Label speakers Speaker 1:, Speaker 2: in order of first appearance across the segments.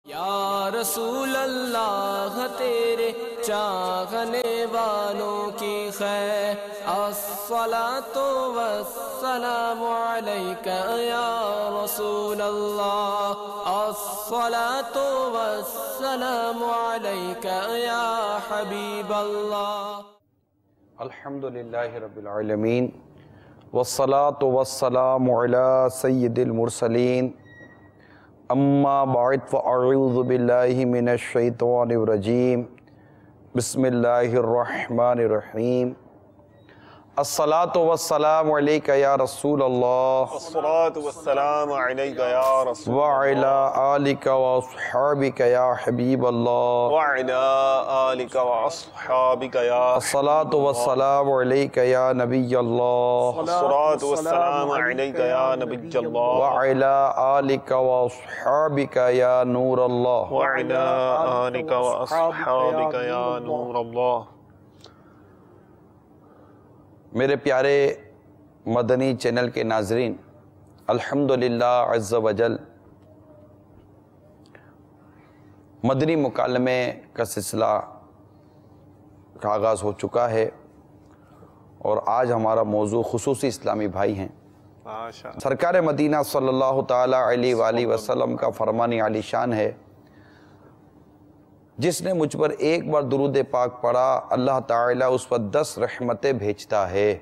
Speaker 1: یا رسول اللہ تیرے چاہنے والوں کی خیر، الصلاۃ والسلام علیک یا رسول اللہ، الصلاۃ والسلام علیک یا حبیب اللہ۔
Speaker 2: الحمدللہ رب العالمین والصلاۃ والسلام علی سید المرسلین، اما بعد فاعوذ باللہ من الشیطان الرجیم، بسم اللہ الرحمن الرحیم۔ الصلاۃ والسلام علیک یا رسول اللہ،
Speaker 3: الصلاة والسلام علیک یا رسول
Speaker 2: وعلی آلک واصحابک یا حبیب اللہ،
Speaker 3: وعلی آلک واصحابک یا
Speaker 2: الصلاۃ والسلام علیک یا نبی اللہ،
Speaker 3: الصلاة والسلام علیک یا نبی اللہ،
Speaker 2: وعلی آلک واصحابک یا نور اللہ۔
Speaker 3: وعلی آلک واصحابک یا نور اللہ۔
Speaker 2: میرے پیارے مدنی چینل کے ناظرین، الحمدللہ عز وجل مدنی مکالمے کا سلسلہ کا آغاز ہو چکا ہے، اور آج ہمارا موضوع خصوصی اسلامی بھائی ہیں۔ سرکار مدینہ صلی اللہ تعالیٰ علیہ وآلہ وسلم کا فرمان عالی شان ہے، جس نے مجھ پر ایک بار درود پاک پڑھا اللہ تعالیٰ اس پر 10 رحمتیں بھیجتا ہے۔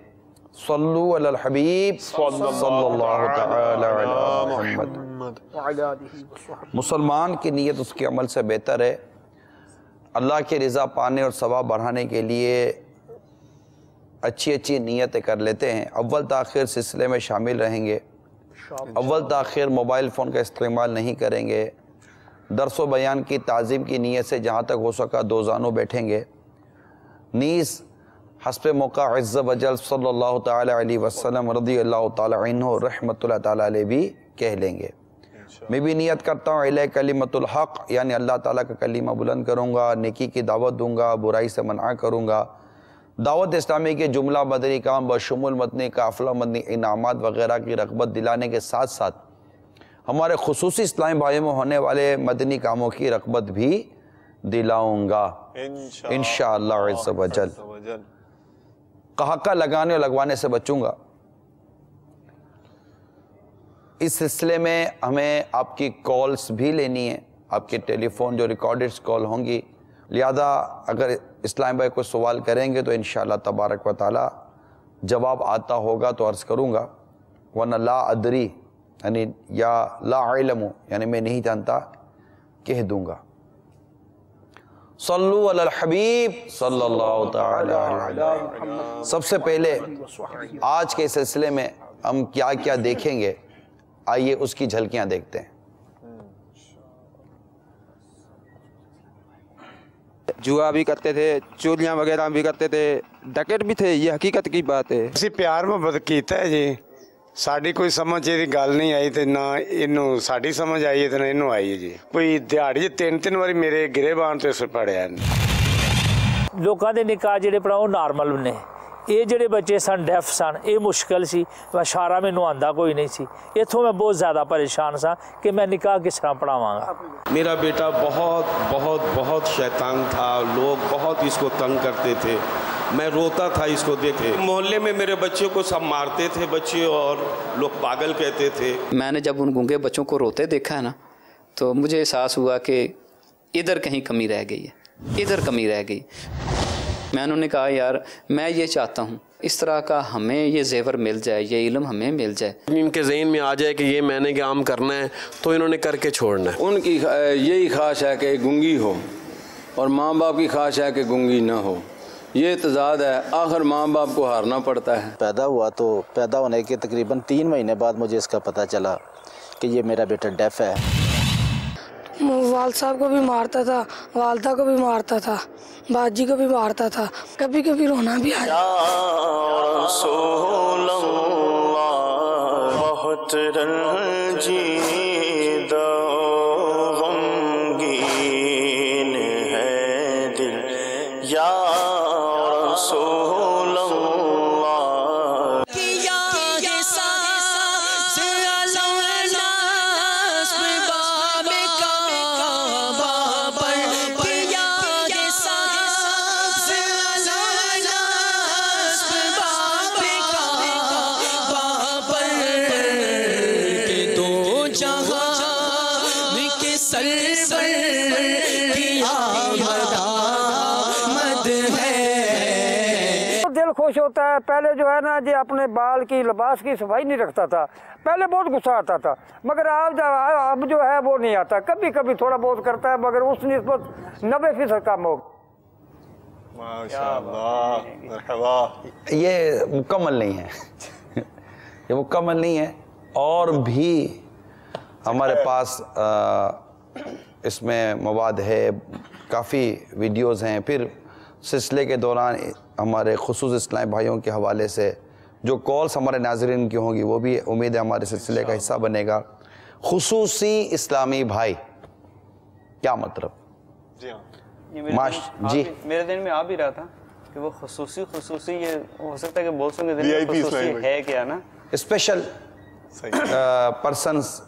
Speaker 2: صلو علی الحبیب صلی اللہ تعالیٰ علی محمد۔ مسلمان کی نیت اس کے عمل سے بہتر ہے۔ اللہ کی رضا پانے اور ثواب بڑھانے کے لیے اچھی نیتیں کر لیتے ہیں۔ اول تاخیر سلسلے میں شامل رہیں گے، اول تاخیر موبائل فون کا استعمال نہیں کریں گے، درس و بیان کی تعظیم کی نیت سے جہاں تک ہو سکا دو زانوں بیٹھیں گے، نیز حسب موقع عز وجل صلی اللہ تعالیٰ علیہ وسلم رضی اللہ تعالیٰ عنہ رحمت اللہ تعالیٰ علیہ بھی کہہ لیں گے۔ میں بھی نیت کرتا ہوں علیہ کلمۃ الحق، یعنی اللہ تعالیٰ کا کلمہ بلند کروں گا، نیکی کی دعوت دوں گا، برائی سے منع کروں گا، دعوت اسلامی کے جملہ مدنی کام بشمول مدنی قافلہ مدنی انعامات وغیرہ کی رغبت دلانے کے ساتھ ساتھ ہمارے خصوصی اسلامی بھائیوں میں ہونے والے مدنی کاموں کی رغبت بھی دلاؤں گا انشاءاللہ عز وجل۔ قہقہ لگانے اور لگوانے سے بچوں گا۔ اس سلسلے میں ہمیں آپ کی کالز بھی لینی ہے، آپ کے ٹیلی فون جو ریکارڈڈ کال ہوں گی، لہذا اگر اسلام بھائی کوئی سوال کریں گے تو انشاءاللہ تبارک و تعالی جواب آتا ہوگا تو عرض کروں گا، ورنہ لا ادری یعنی یا لا علم یعنی میں نہیں جانتا کہہ دوں گا۔ صلو علی الحبیب صلی اللہ تعالی علیہ وسلم۔ سب سے پہلے آج کے سلسلے میں ہم کیا کیا دیکھیں گے، آئیے اس کی جھلکیاں دیکھتے ہیں۔
Speaker 4: جوا بھی کرتے تھے، چوریاں وغیرہ بھی کرتے تھے، ڈکیٹ بھی تھے، یہ حقیقت کی بات ہے۔
Speaker 5: اسی پیار محبت کیتا ہے جی، ساڑی کوئی سمجھ یہ گل نہیں آئی تے نہ انہوں ساڑی سمجھ آئی ہے تے نہ انہوں آئی ہے جی۔ کوئی دیہڑی 3 واری میرے گریبان تو اس پڑھیا ہے۔
Speaker 6: لوکاں دے نکاح جڑے پڑھاؤ نارمل نے، یہ جڑے بچے سن ڈیف سن، یہ مشکل سی، اشارہ مینوں آندا کوئی نہیں سی، اتھوں میں بہت زیادہ پریشان سا کہ میں نکاح کس طرح پڑھاواں گا۔
Speaker 7: میرا بیٹا بہت شیطان تھا، لوگ بہت اس کو تنگ کرتے تھے، میں روتا تھا اس کو دیکھے۔ محلے میں میرے بچے کو سب مارتے تھے بچے، اور لوگ پاگل کہتے تھے۔
Speaker 8: میں نے جب ان گونگے بچوں کو روتے دیکھا ہے نا، تو مجھے احساس ہوا کہ ادھر کہیں کمی رہ گئی ہے، ادھر کمی رہ گئی۔ میں انہوں نے کہا یار میں یہ چاہتا ہوں اس طرح کا ہمیں یہ زیور مل جائے، یہ علم ہمیں مل جائے۔
Speaker 7: ان کے ذہن میں آ جائے کہ یہ میں نے کام کرنا ہے تو انہوں نے کر کے چھوڑنا ہے۔
Speaker 9: ان کی یہی خواہش ہے کہ گنگی ہو، اور ماں باپ کی خواہش ہے کہ گنگی نہ ہو، یہ تضاد ہے، آخر ماں باپ کو ہارنا پڑتا ہے۔
Speaker 10: پیدا ہوا تو پیدا ہونے کے تقریباً 3 مہینے بعد مجھے اس کا پتہ چلا کہ یہ میرا بیٹا ڈیف ہے۔
Speaker 11: والد صاحب کو بھی مارتا تھا، والدہ کو بھی مارتا تھا، باجی کو بھی مارتا تھا، کبھی کبھی رونا بھی آیا۔
Speaker 3: یا رسول اللہ بہت رنجیدہ غمگین ہے دل، یا رسول اللہ
Speaker 12: دل خوش ہوتا ہے. پہلے جو ہے نا جی اپنے بال کی لباس کی صفائی نہیں رکھتا تھا, پہلے بہت غصہ آتا تھا, مگر اب جو ہے وہ نہیں آتا, کبھی کبھی تھوڑا بہت کرتا ہے, مگر اس نسبت 90% کم ہو.
Speaker 3: ماشاءاللہ, مرحبا.
Speaker 2: یہ مکمل نہیں ہے, یہ مکمل نہیں ہے, اور بھی ہمارے پاس اس میں مواد ہے, کافی ویڈیوز ہیں. پھر سلسلے کے دوران ہمارے خصوص اسلامی بھائیوں کے حوالے سے جو کالز ہمارے ناظرین کی ہوں گی وہ بھی امید ہے ہمارے سلسلے کا حصہ بنے گا. خصوصی اسلامی بھائی کیا مطلب؟
Speaker 3: جی ہاں,
Speaker 2: جی
Speaker 13: میرے دن میں آ بھی رہا تھا کہ وہ خصوصی یہ ہو سکتا ہے کہ بہت سوں کے دن میں خصوصی ہے کیا نا, اسپیشل
Speaker 2: پرسنز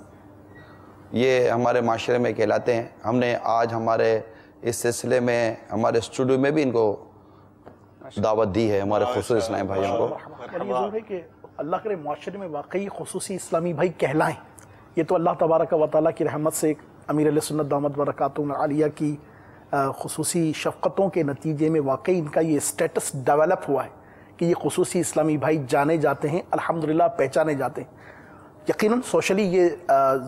Speaker 2: یہ ہمارے معاشرے میں کہلاتے ہیں. ہم نے آج ہمارے اس سلسلے میں ہمارے اسٹوڈیو میں بھی ان کو دعوت دی ہے, ہمارے خصوصی اسلامی بھائیوں کو.
Speaker 14: یہ ضرور ہے کہ اللہ کرے معاشرے میں واقعی خصوصی اسلامی بھائی کہلائیں. یہ تو اللہ تبارک و تعالیٰ کی رحمت سے امیر علیہ سنت دامت برکاتہم العالیہ کی خصوصی شفقتوں کے نتیجے میں واقعی ان کا یہ اسٹیٹس ڈیولپ ہوا ہے کہ یہ خصوصی اسلامی بھائی جانے جاتے ہیں, الحمدللہ پہچانے جاتے ہیں. یقیناً سوشلی یہ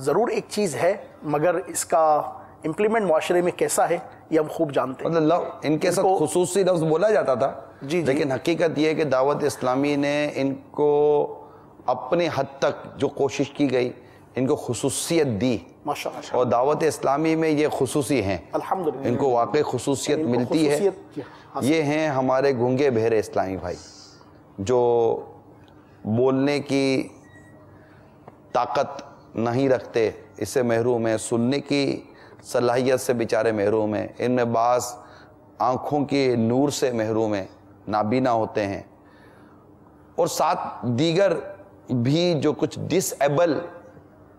Speaker 14: ضرور ایک چیز ہے, مگر اس کا امپلیمنٹ معاشرے میں کیسا ہے یہ ہم خوب جانتے ہیں.
Speaker 2: مطلب ان کے ساتھ خصوصی لفظ بولا جاتا تھا, لیکن حقیقت یہ ہے کہ دعوت اسلامی نے ان کو اپنے حد تک جو کوشش کی گئی ان کو خصوصیت دی, اور دعوت اسلامی میں یہ خصوصی ہیں,
Speaker 14: الحمدللہ
Speaker 2: ان کو واقعی خصوصیت ملتی ہے. یہ ہیں ہمارے گونگے بہرے اسلامی بھائی جو بولنے کی طاقت نہیں رکھتے, اس سے محروم ہیں, سننے کی صلاحیت سے بیچارے محروم ہیں, ان میں بعض آنکھوں کے نور سے محروم ہیں, نابینا ہوتے ہیں, اور ساتھ دیگر بھی جو کچھ ڈس ایبل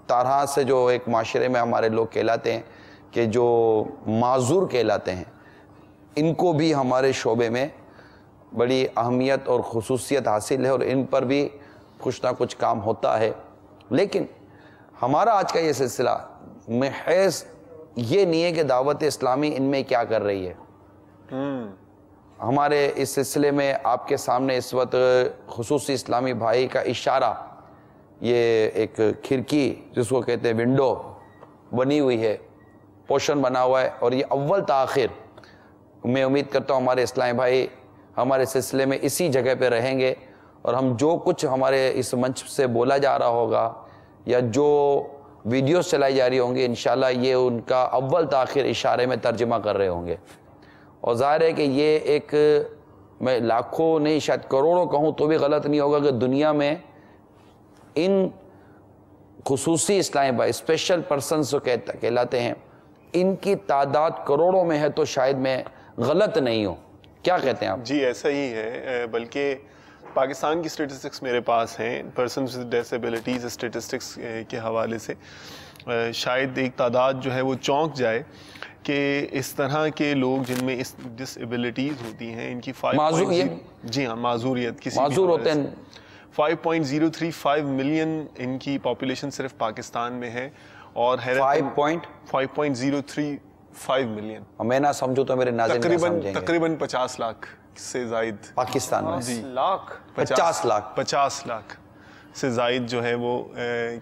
Speaker 2: طرح سے جو ایک معاشرے میں ہمارے لوگ کہلاتے ہیں کہ جو معذور کہلاتے ہیں, ان کو بھی ہمارے شعبے میں بڑی اہمیت اور خصوصیت حاصل ہے, اور ان پر بھی کچھ نہ کچھ کام ہوتا ہے. لیکن ہمارا آج کا یہ سلسلہ محض یہ نہیں ہے کہ دعوت اسلامی ان میں کیا کر رہی ہے. ہمارے اس سلسلے میں آپ کے سامنے اس وقت خصوصی اسلامی بھائی کا اشارہ, یہ ایک کھڑکی جس کو کہتے ہیں ونڈو بنی ہوئی ہے, پوشن بنا ہوا ہے, اور یہ اول تاخیر میں امید کرتا ہوں ہمارے اسلامی بھائی ہمارے سلسلے میں اسی جگہ پہ رہیں گے, اور ہم جو کچھ ہمارے اس منچ سے بولا جا رہا ہوگا یا جو ویڈیوز چلائی جا رہی ہوں گی, انشاءاللہ یہ ان کا اول تاخیر اشارے میں ترجمہ کر رہے ہوں گے. اور ظاہر ہے کہ یہ ایک, میں لاکھوں نہیں شاید کروڑوں کہوں تو بھی غلط نہیں ہوگا کہ دنیا میں ان خصوصی اسلامی بھائی اسپیشل پرسنز جو کہلاتے ہیں, ان کی تعداد کروڑوں میں ہے, تو شاید میں غلط نہیں ہوں. کیا کہتے ہیں آپ؟
Speaker 3: جی ایسا ہی ہے, بلکہ پاکستان کی اسٹیٹسٹکس میرے پاس ہیں پرسنز ود ڈسیبلٹیز اسٹیٹسٹکس کے حوالے سے. شاید ایک تعداد جو ہے وہ چونک جائے کہ اس طرح کے لوگ جن میں اس ڈسیبلٹیز ہوتی ہیں, ان کی جی ہاں معذوریت کسی معذور ہوتے ہیں, 5.035 ملین ان کی پاپولیشن صرف پاکستان میں ہے, اور 5.035 ملین,
Speaker 2: میں نہ سمجھوں تو میرے ناظرین
Speaker 3: تقریباً 50 لاکھ سے زائد
Speaker 2: پاکستان میں,
Speaker 3: 50 لاکھ سے زائد جو ہے وہ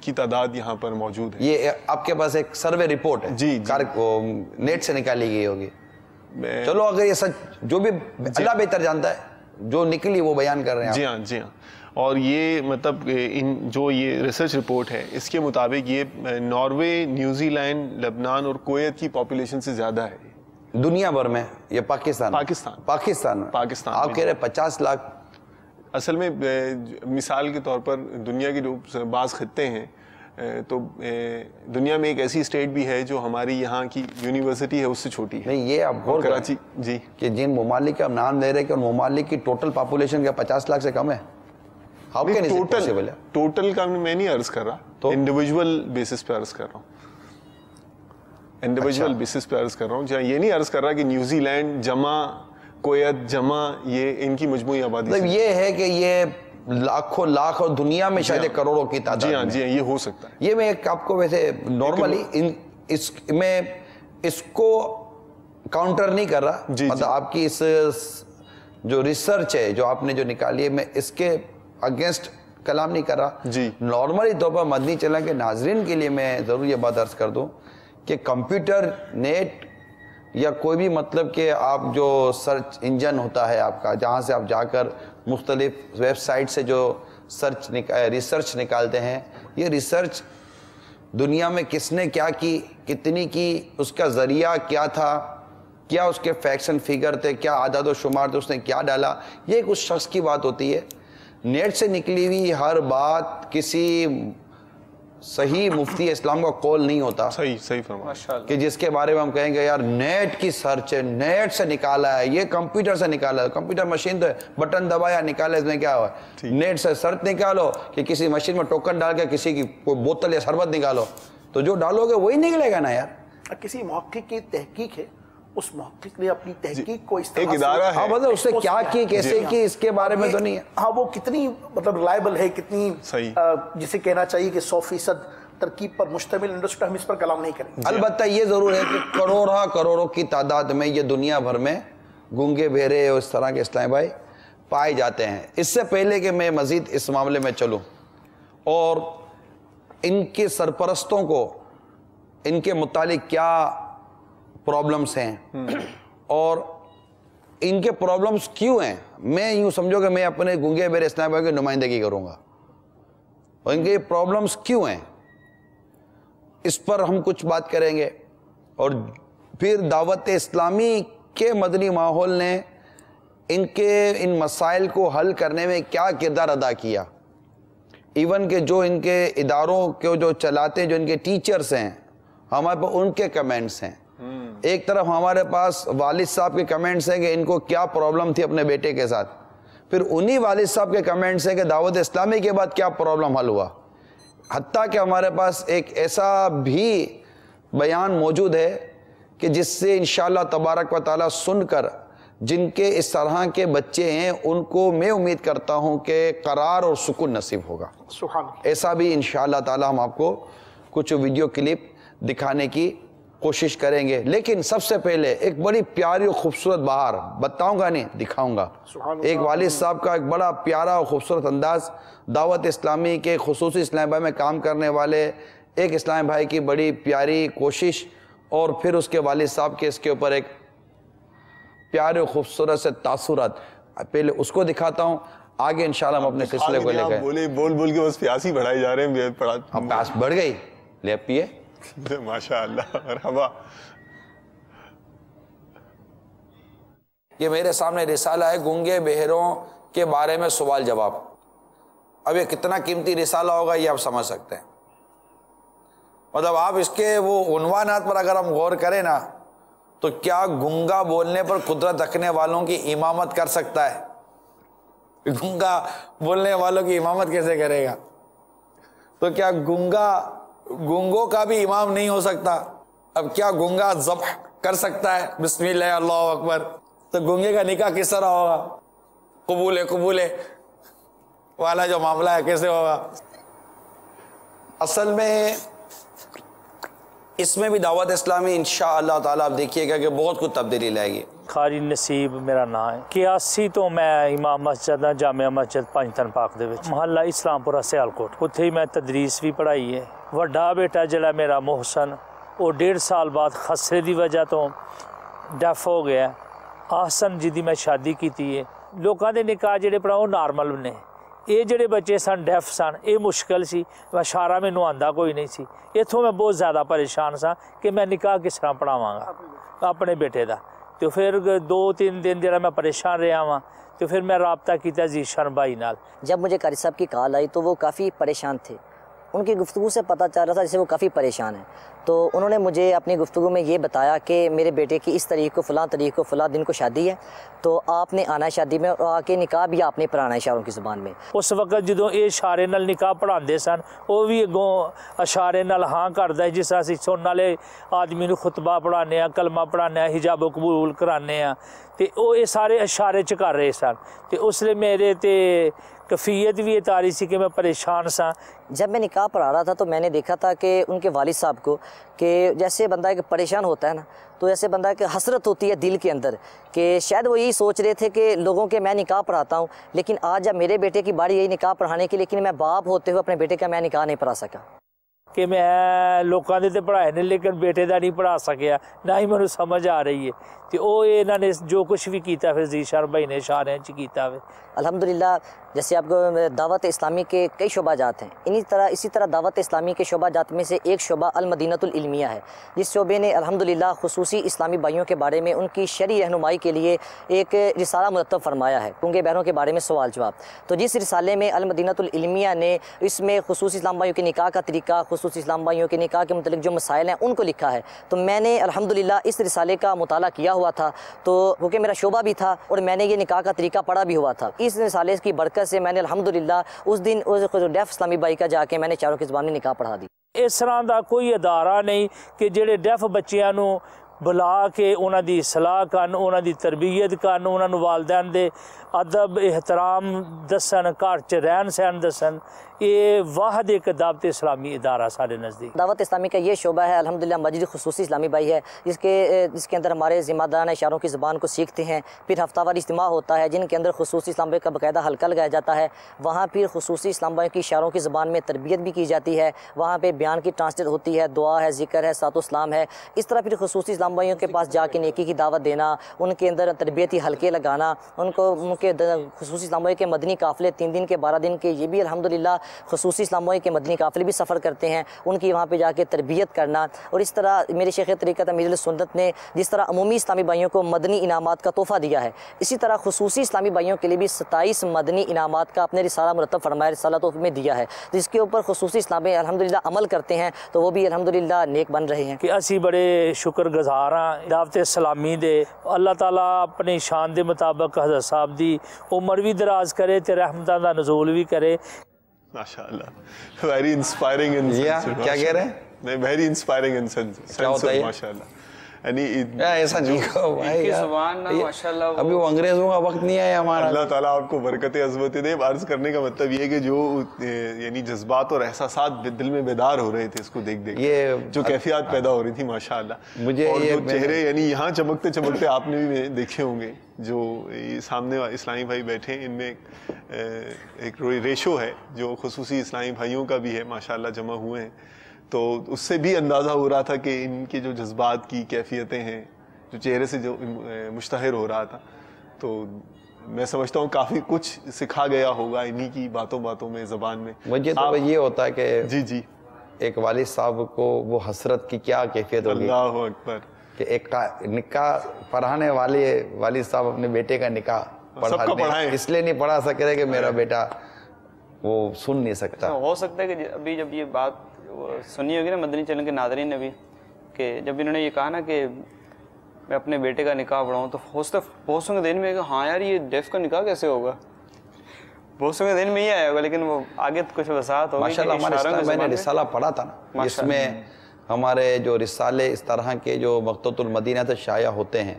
Speaker 3: کی تعداد یہاں پر موجود ہے.
Speaker 2: یہ آپ کے پاس ایک سروے رپورٹ ہے,
Speaker 3: جی
Speaker 2: نیٹ سے نکالی گئی ہوگی. چلو اگر یہ سچ, جو بھی اللہ بہتر جانتا ہے, جو نکلی وہ بیان کر رہے ہیں.
Speaker 3: جی ہاں, جی ہاں. اور یہ مطلب جو یہ ریسرچ رپورٹ ہے اس کے مطابق یہ ناروے, نیوزی لینڈ, لبنان اور کویت کی پاپولیشن سے زیادہ ہے
Speaker 2: دنیا بھر میں. یہ پاکستان میں آپ کہہ رہے 50 لاکھ.
Speaker 3: اصل میں مثال کے طور پر دنیا کے جو بعض خطے ہیں, تو دنیا میں ایک ایسی اسٹیٹ بھی ہے جو ہماری یہاں کی یونیورسٹی ہے اس سے چھوٹی ہے.
Speaker 2: نہیں, یہ آپ غور
Speaker 3: کراچی, جی,
Speaker 2: کہ جن ممالک کا نام لے رہے کہ ان ممالک کی ٹوٹل پاپولیشن کیا 50 لاکھ سے کم ہے؟
Speaker 3: ٹوٹل کا میں نہیں عرض کر رہا, انڈیویجول بیسس پہ عرض کر رہا ہوں, انڈیویجول بیسس پہ عرض کر رہا ہوں. جہاں یہ نہیں عرض کر رہا کہ نیوزی لینڈ جمع کویت جمع یہ ان کی مجموعی آبادی.
Speaker 2: مطلب یہ ہے کہ یہ لاکھوں لاکھ, اور دنیا میں شاید کروڑوں کی تعداد.
Speaker 3: جی ہاں, جی ہاں, یہ ہو سکتا ہے.
Speaker 2: یہ میں ایک آپ کو ویسے نارملی اس کو کاؤنٹر نہیں کر رہا, مطلب آپ کی اس جو ریسرچ ہے جو آپ نے جو نکالی ہے، میں اس کے اگینسٹ کلام نہیں کر رہا جی، نارملی طور پر مدنی چینل کے ناظرین کے لیے میں ضرور یہ بات عرض کر دوں کہ کمپیوٹر، نیٹ یا کوئی بھی مطلب کہ آپ جو سرچ انجن ہوتا ہے آپ کا، جہاں سے آپ جا کر مختلف ویب سائٹ سے جو ریسرچ نکالتے ہیں، یہ ریسرچ دنیا میں کس نے کیا کی، کتنی کی، اس کا ذریعہ کیا تھا، کیا اس کے فیکٹس اینڈ فگر تھے، کیا اعداد و شمار تھے، اس نے کیا ڈالا، یہ ایک اس شخص کی بات ہوتی ہے۔ نیٹ سے نکلی ہوئی ہر بات کسی صحیح مفتی اسلام کا قول نہیں ہوتا،
Speaker 3: صحیح فرمایا،
Speaker 2: کہ جس کے بارے میں ہم کہیں گے یار نیٹ کی سرچ ہے، نیٹ سے نکالا ہے، یہ کمپیوٹر سے نکالا ہے، کمپیوٹر مشین تو ہے، بٹن دبایا نکالا، اس میں کیا ہوا ہے، نیٹ سے سرچ نکالو کہ کسی مشین میں ٹوکن ڈال کے کسی کی کوئی بوتل یا شربت نکالو، تو جو ڈالو گے وہی نکلے گا نا یار۔
Speaker 14: کسی محقق کی تحقیق ہے، اس محقق نے اپنی تحقیق کو اس طرح
Speaker 3: ایک ادارہ ہے،
Speaker 2: ہاں مطلب اس نے کیا کی، کیسے کی، اس کے بارے میں تو نہیں ہے،
Speaker 14: ہاں وہ کتنی مطلب ریلائبل ہے، کتنی جسے کہنا چاہیے کہ 100% ترکیب پر مشتمل انڈسٹری، ہم اس پر کلام نہیں کریں گے۔
Speaker 2: البتہ یہ ضرور ہے کہ کروڑوں کی تعداد میں یہ دنیا بھر میں گونگے بہرے اور اس طرح کے اسلامی بھائی پائے جاتے ہیں۔ اس سے پہلے کہ میں مزید اس معاملے میں چلوں اور ان کے سرپرستوں کو ان کے متعلق کیا پرابلمز ہیں اور ان کے پرابلمز کیوں ہیں، میں یوں سمجھو کہ میں اپنے گونگے بہرے اسلامی بھائی کی نمائندگی کروں گا، اور ان کے پرابلمز کیوں ہیں اس پر ہم کچھ بات کریں گے، اور پھر دعوت اسلامی کے مدنی ماحول نے ان مسائل کو حل کرنے میں کیا کردار ادا کیا، ایون کہ جو ان کے اداروں کو جو چلاتے ہیں، جو ان کے ٹیچرز ہیں، ہمارے پاس ان کے کمنٹس ہیں۔ ایک طرف ہمارے پاس والد صاحب کے کمنٹس ہیں کہ ان کو کیا پرابلم تھی اپنے بیٹے کے ساتھ، پھر انہی والد صاحب کے کمنٹس ہیں کہ دعوت اسلامی کے بعد کیا پرابلم حل ہوا، حتیٰ کہ ہمارے پاس ایک ایسا بھی بیان موجود ہے کہ جس سے انشاءاللہ تبارک و تعالیٰ سن کر جن کے اس طرح کے بچے ہیں ان کو میں امید کرتا ہوں کہ قرار اور سکون نصیب ہوگا۔ ایسا بھی انشاءاللہ تعالیٰ ہم آپ کو کچھ ویڈیو کلپ دکھانے کی کوشش کریں گے، لیکن سب سے پہلے ایک بڑی پیاری اور خوبصورت بہار بتاؤں گا نہیں، دکھاؤں گا۔ ایک والد صاحب کا ایک بڑا پیارا اور خوبصورت انداز، دعوت اسلامی کے خصوصی اسلامی بھائی میں کام کرنے والے ایک اسلامی بھائی کی بڑی پیاری کوشش، اور پھر اس کے والد صاحب کے اس کے اوپر ایک پیارے اور خوبصورت سے تاثرات، پہلے اس کو دکھاتا ہوں، آگے انشاءاللہ ہم اپنے سلسلے کو لے گئے۔
Speaker 3: بول کے بس پیاسی بڑھائی جا رہے ہیں،
Speaker 2: پیاس بڑھ گئی، لے پیے
Speaker 3: ماشاءاللہ، مرحبا۔
Speaker 2: یہ میرے سامنے رسالہ ہے گونگے بہروں کے بارے میں سوال جواب۔ اب یہ کتنا قیمتی رسالہ ہوگا یہ آپ سمجھ سکتے ہیں، مطلب آپ اس کے وہ عنوانات پر اگر ہم غور کریں نا تو کیا گونگا بولنے پر قدرت رکھنے والوں کی امامت کر سکتا ہے؟ گونگا بولنے والوں کی امامت کیسے کرے گا؟ تو کیا گونگوں کا بھی امام نہیں ہو سکتا؟ اب کیا گونگا ذبح کر سکتا ہے بسم اللہ اللہ اکبر؟ تو گونگے کا نکاح کس طرح ہوگا؟ قبول والا جو معاملہ ہے کیسے ہوگا؟ اصل میں اس میں بھی دعوت اسلامی انشاءاللہ تعالیٰ آپ دیکھیے گا کہ بہت کچھ تبدیلی لائے گی۔
Speaker 6: خاری نصیب میرا نام ہے، 81 تو میں امام مسجد جامعہ مسجد پنجتن پاک دے وچ محلہ اسلام پورہ سیالکوٹ، اتھے ہی میں تدریس بھی پڑھائی ہے۔ وڈا بیٹا جڑا میرا محسن وہ 1.5 سال بعد خسرے دی وجہ تو ڈیف ہو گیا۔ آحسن جی دی میں شادی کیتی ہے، لوکاں دے نکاح جڑے پڑھاؤ نارمل نے، یہ جڑے بچے سن ڈیف سن یہ مشکل سی، اشارہ مینوں آندا کوئی نہیں سی، اتھوں میں بہت زیادہ پریشان سا کہ میں نکاح کس طرح پڑھاواں گا اپنے بیٹے دا۔ تو پھر 2-3 دن جڑا میں پریشان رہا ہاں، تو پھر میں رابطہ کیتا ذیشان بھائی نال۔
Speaker 15: جب مجھے قاری صاحب کی کال آئی تو وہ کافی پریشان تھے، ان کی گفتگو سے پتہ چل رہا تھا جیسے وہ کافی پریشان ہیں، تو انہوں نے مجھے اپنی گفتگو میں یہ بتایا کہ میرے بیٹے کی اس تاریخ کو فلاں تاریخ کو فلاں دن کو شادی ہے، تو آپ نے آنا ہے شادی میں، اور آ کے نکاح بھی آپ نے پڑھانا ہے اشاروں کی زبان میں۔
Speaker 6: اس وقت جدوں یہ اشارے نال نکاح پڑھاندے سن وہ بھی اگوں اشارے نال ہاں کردا ہے، جس طرح اسی سنن والے آدمی نوں خطبہ پڑھانے کلمہ پڑھانے حجاب قبول کرانے تے وہ یہ سارے اشارے چ کر رہے سن۔ تے اس لیے میرے تے کفیت بھی اتاری سی کہ میں پریشان سا۔
Speaker 15: جب میں نکاح پڑھا رہا تھا تو میں نے دیکھا تھا کہ ان کے والد صاحب کو کہ جیسے بندہ ایک پریشان ہوتا ہے نا، تو ایسے بندہ کہ حسرت ہوتی ہے دل کے اندر، کہ شاید وہ یہی سوچ رہے تھے کہ لوگوں کے میں نکاح پڑھاتا ہوں، لیکن آج جب میرے بیٹے کی باری یہی نکاح پڑھانے کی، لیکن میں باپ ہوتے ہوئے اپنے بیٹے کا میں نکاح نہیں پڑھا سکا
Speaker 6: کہ میں لوکاں دے تے پڑھائے نے لیکن بیٹے دا نہیں پڑھا سکیا، نہ ہی مجھے سمجھ آ رہی ہے کہ وہ انہوں نے جو کچھ بھی کیتا پھر ذیشان بھائی نے اشارے چ کیتا ہے۔
Speaker 15: الحمدللہ جیسے آپ کو دعوت اسلامی کے کئی شعبہ جات ہیں، اسی طرح دعوت اسلامی کے شعبہ جات میں سے ایک شعبہ المدینۃ العلمیہ ہے، جس شعبے نے الحمدللہ خصوصی اسلامی بھائیوں کے بارے میں ان کی شرعی رہنمائی کے لیے ایک رسالہ مرتب فرمایا ہے، گونگے بہروں کے بارے میں سوال جواب۔ تو جس رسالے میں المدینۃ العلمیہ نے اس میں خصوصی اسلام بھائیوں کے نکاح کا طریقہ، خصوصی اسلام بھائیوں کے نکاح کے متعلق جو مسائل ہیں ان کو لکھا ہے، تو میں نے الحمدللہ اس رسالے کا مطالعہ کیا ہوا تھا، تو کیونکہ میرا شعبہ بھی تھا اور میں نے یہ نکاح کا طریقہ پڑھا بھی ہوا تھا، اس رسالے کی برکت سے میں نے الحمدللہ اس دن ڈیف اسلامی بھائی کا جا کے میں نے چاروں کی زبان میں نکاح پڑھا دی۔
Speaker 6: اس طرح دا کوئی ادارہ نہیں کہ جڑے ڈیف بچیاں نو بلا کے انہاں دی اصلاح کرن، انہاں دی تربیت کرن، انہاں نو والدین دے ادب احترام دسن، گھر چ رہن سہن دسن، یہ واحد ایک دعوت اسلامی ادارہ سارے نزدیک۔
Speaker 15: دعوت اسلامی کا یہ شعبہ ہے الحمدللہ مسجد خصوصی اسلامی بھائی ہے، جس کے اندر ہمارے ذمہ داران اشاروں کی زبان کو سیکھتے ہیں، پھر ہفتہ وار اجتماع ہوتا ہے جن کے اندر خصوصی اسلام بھائی کا باقاعدہ حلقہ لگایا جاتا ہے، وہاں پھر خصوصی اسلام بھائی کی اشاروں کی زبان میں تربیت بھی کی جاتی ہے، وہاں پہ بیان کی ٹرانسلیٹ ہوتی ہے، دعا ہے، ذکر ہے، صلوات و سلام ہے۔ اس طرح پھر خصوصی اسلام بھائیوں کے پاس جا کے نیکی کی دعوت دینا، ان کے اندر تربیتی حلقے لگانا، ان کے خصوصی اسلام بھائی کے مدنی قافلے 3 دن کے 12 دن کے، یہ بھی الحمدللہ خصوصی اسلام بھائی کے مدنی قافلے بھی سفر کرتے ہیں، ان کی وہاں پہ جا کے تربیت کرنا۔ اور اس طرح میرے شیخ طریقت امیر سنت نے جس طرح عمومی اسلامی بھائیوں کو مدنی انعامات کا تحفہ دیا ہے، اسی طرح خصوصی اسلامی بھائیوں کے لیے بھی 27 مدنی انعامات کا اپنے رسالہ مرتب فرمایا، رسالہ تحفے میں دیا ہے، جس کے اوپر خصوصی اسلامی الحمدللہ عمل کرتے ہیں تو وہ بھی الحمدللہ نیک بن رہے ہیں۔
Speaker 6: کہ اسی بڑے شکر گزار ہیں دعوت اسلامی دے، اللہ تعالیٰ اپنی شان دے مطابق حضرت صاحب دی عمر بھی دراز کرے تے رحمتاں دا نزول بھی کرے۔
Speaker 3: ماشاءاللہ ویری انسپائرنگ
Speaker 2: کیا کہہ رہے ہیں؟
Speaker 3: میں ویری انسپائرنگ ان سینس ماشاءاللہ، یعنی
Speaker 2: ایسا نہیں کہو بھائی، ابھی وہ انگریزوں کا وقت نہیں ہے ہمارا۔
Speaker 3: اللہ تعالیٰ آپ کو برکت عظمت دے۔ عرض کرنے کا مطلب یہ ہے کہ جو یعنی جذبات اور احساسات دل میں بیدار ہو رہے تھے اس کو دیکھ یہ جو کیفیات پیدا ہو رہی تھی ماشاءاللہ،
Speaker 2: مجھے
Speaker 3: اور جو چہرے یعنی یہاں چمکتے چمکتے آپ نے بھی دیکھے ہوں گے، جو سامنے اسلامی بھائی بیٹھے ہیں ان میں ایک ریشو ہے جو خصوصی اسلامی بھائیوں کا بھی ہے ماشاءاللہ جمع ہوئے ہیں، تو اس سے بھی اندازہ ہو رہا تھا کہ ان کے جو جذبات کی کیفیتیں ہیں جو چہرے سے جو مشتہر ہو رہا تھا، تو میں سمجھتا ہوں کافی کچھ سکھا گیا ہوگا انہی کی باتوں میں زبان میں۔
Speaker 2: مجھے تو یہ ہوتا ہے کہ
Speaker 3: جی
Speaker 2: ایک والد صاحب کو وہ حسرت کی کیا کیفیت ہوگی،
Speaker 3: اللہ اکبر، کہ
Speaker 2: ایک نکاح پڑھانے والے والد صاحب اپنے بیٹے کا نکاح پڑھائیں، اس لیے نہیں پڑھا سک رہے کہ میرا بیٹا وہ سن نہیں سکتا۔
Speaker 13: ہو سکتا ہے کہ ابھی جب یہ بات سنی ہوگی نا مدنی چینل کے ناظرین نے بھی، کہ جب انہوں نے یہ کہا نا کہ میں اپنے بیٹے کا نکاح پڑھاؤں، تو بہت سو کے دن میں کہ ہاں یار یہ ڈیف کا نکاح کیسے ہوگا، بہت سو کے دن میں یہ آیا ہوگا، لیکن وہ آگے کچھ وضاحت ہوگی۔
Speaker 2: ماشاءاللہ ہمارے اسلام میں نے رسالہ پڑھا تھا نا، اس میں ہمارے جو رسالے اس طرح کے جو مقتوۃ المدینہ سے شائع ہوتے ہیں،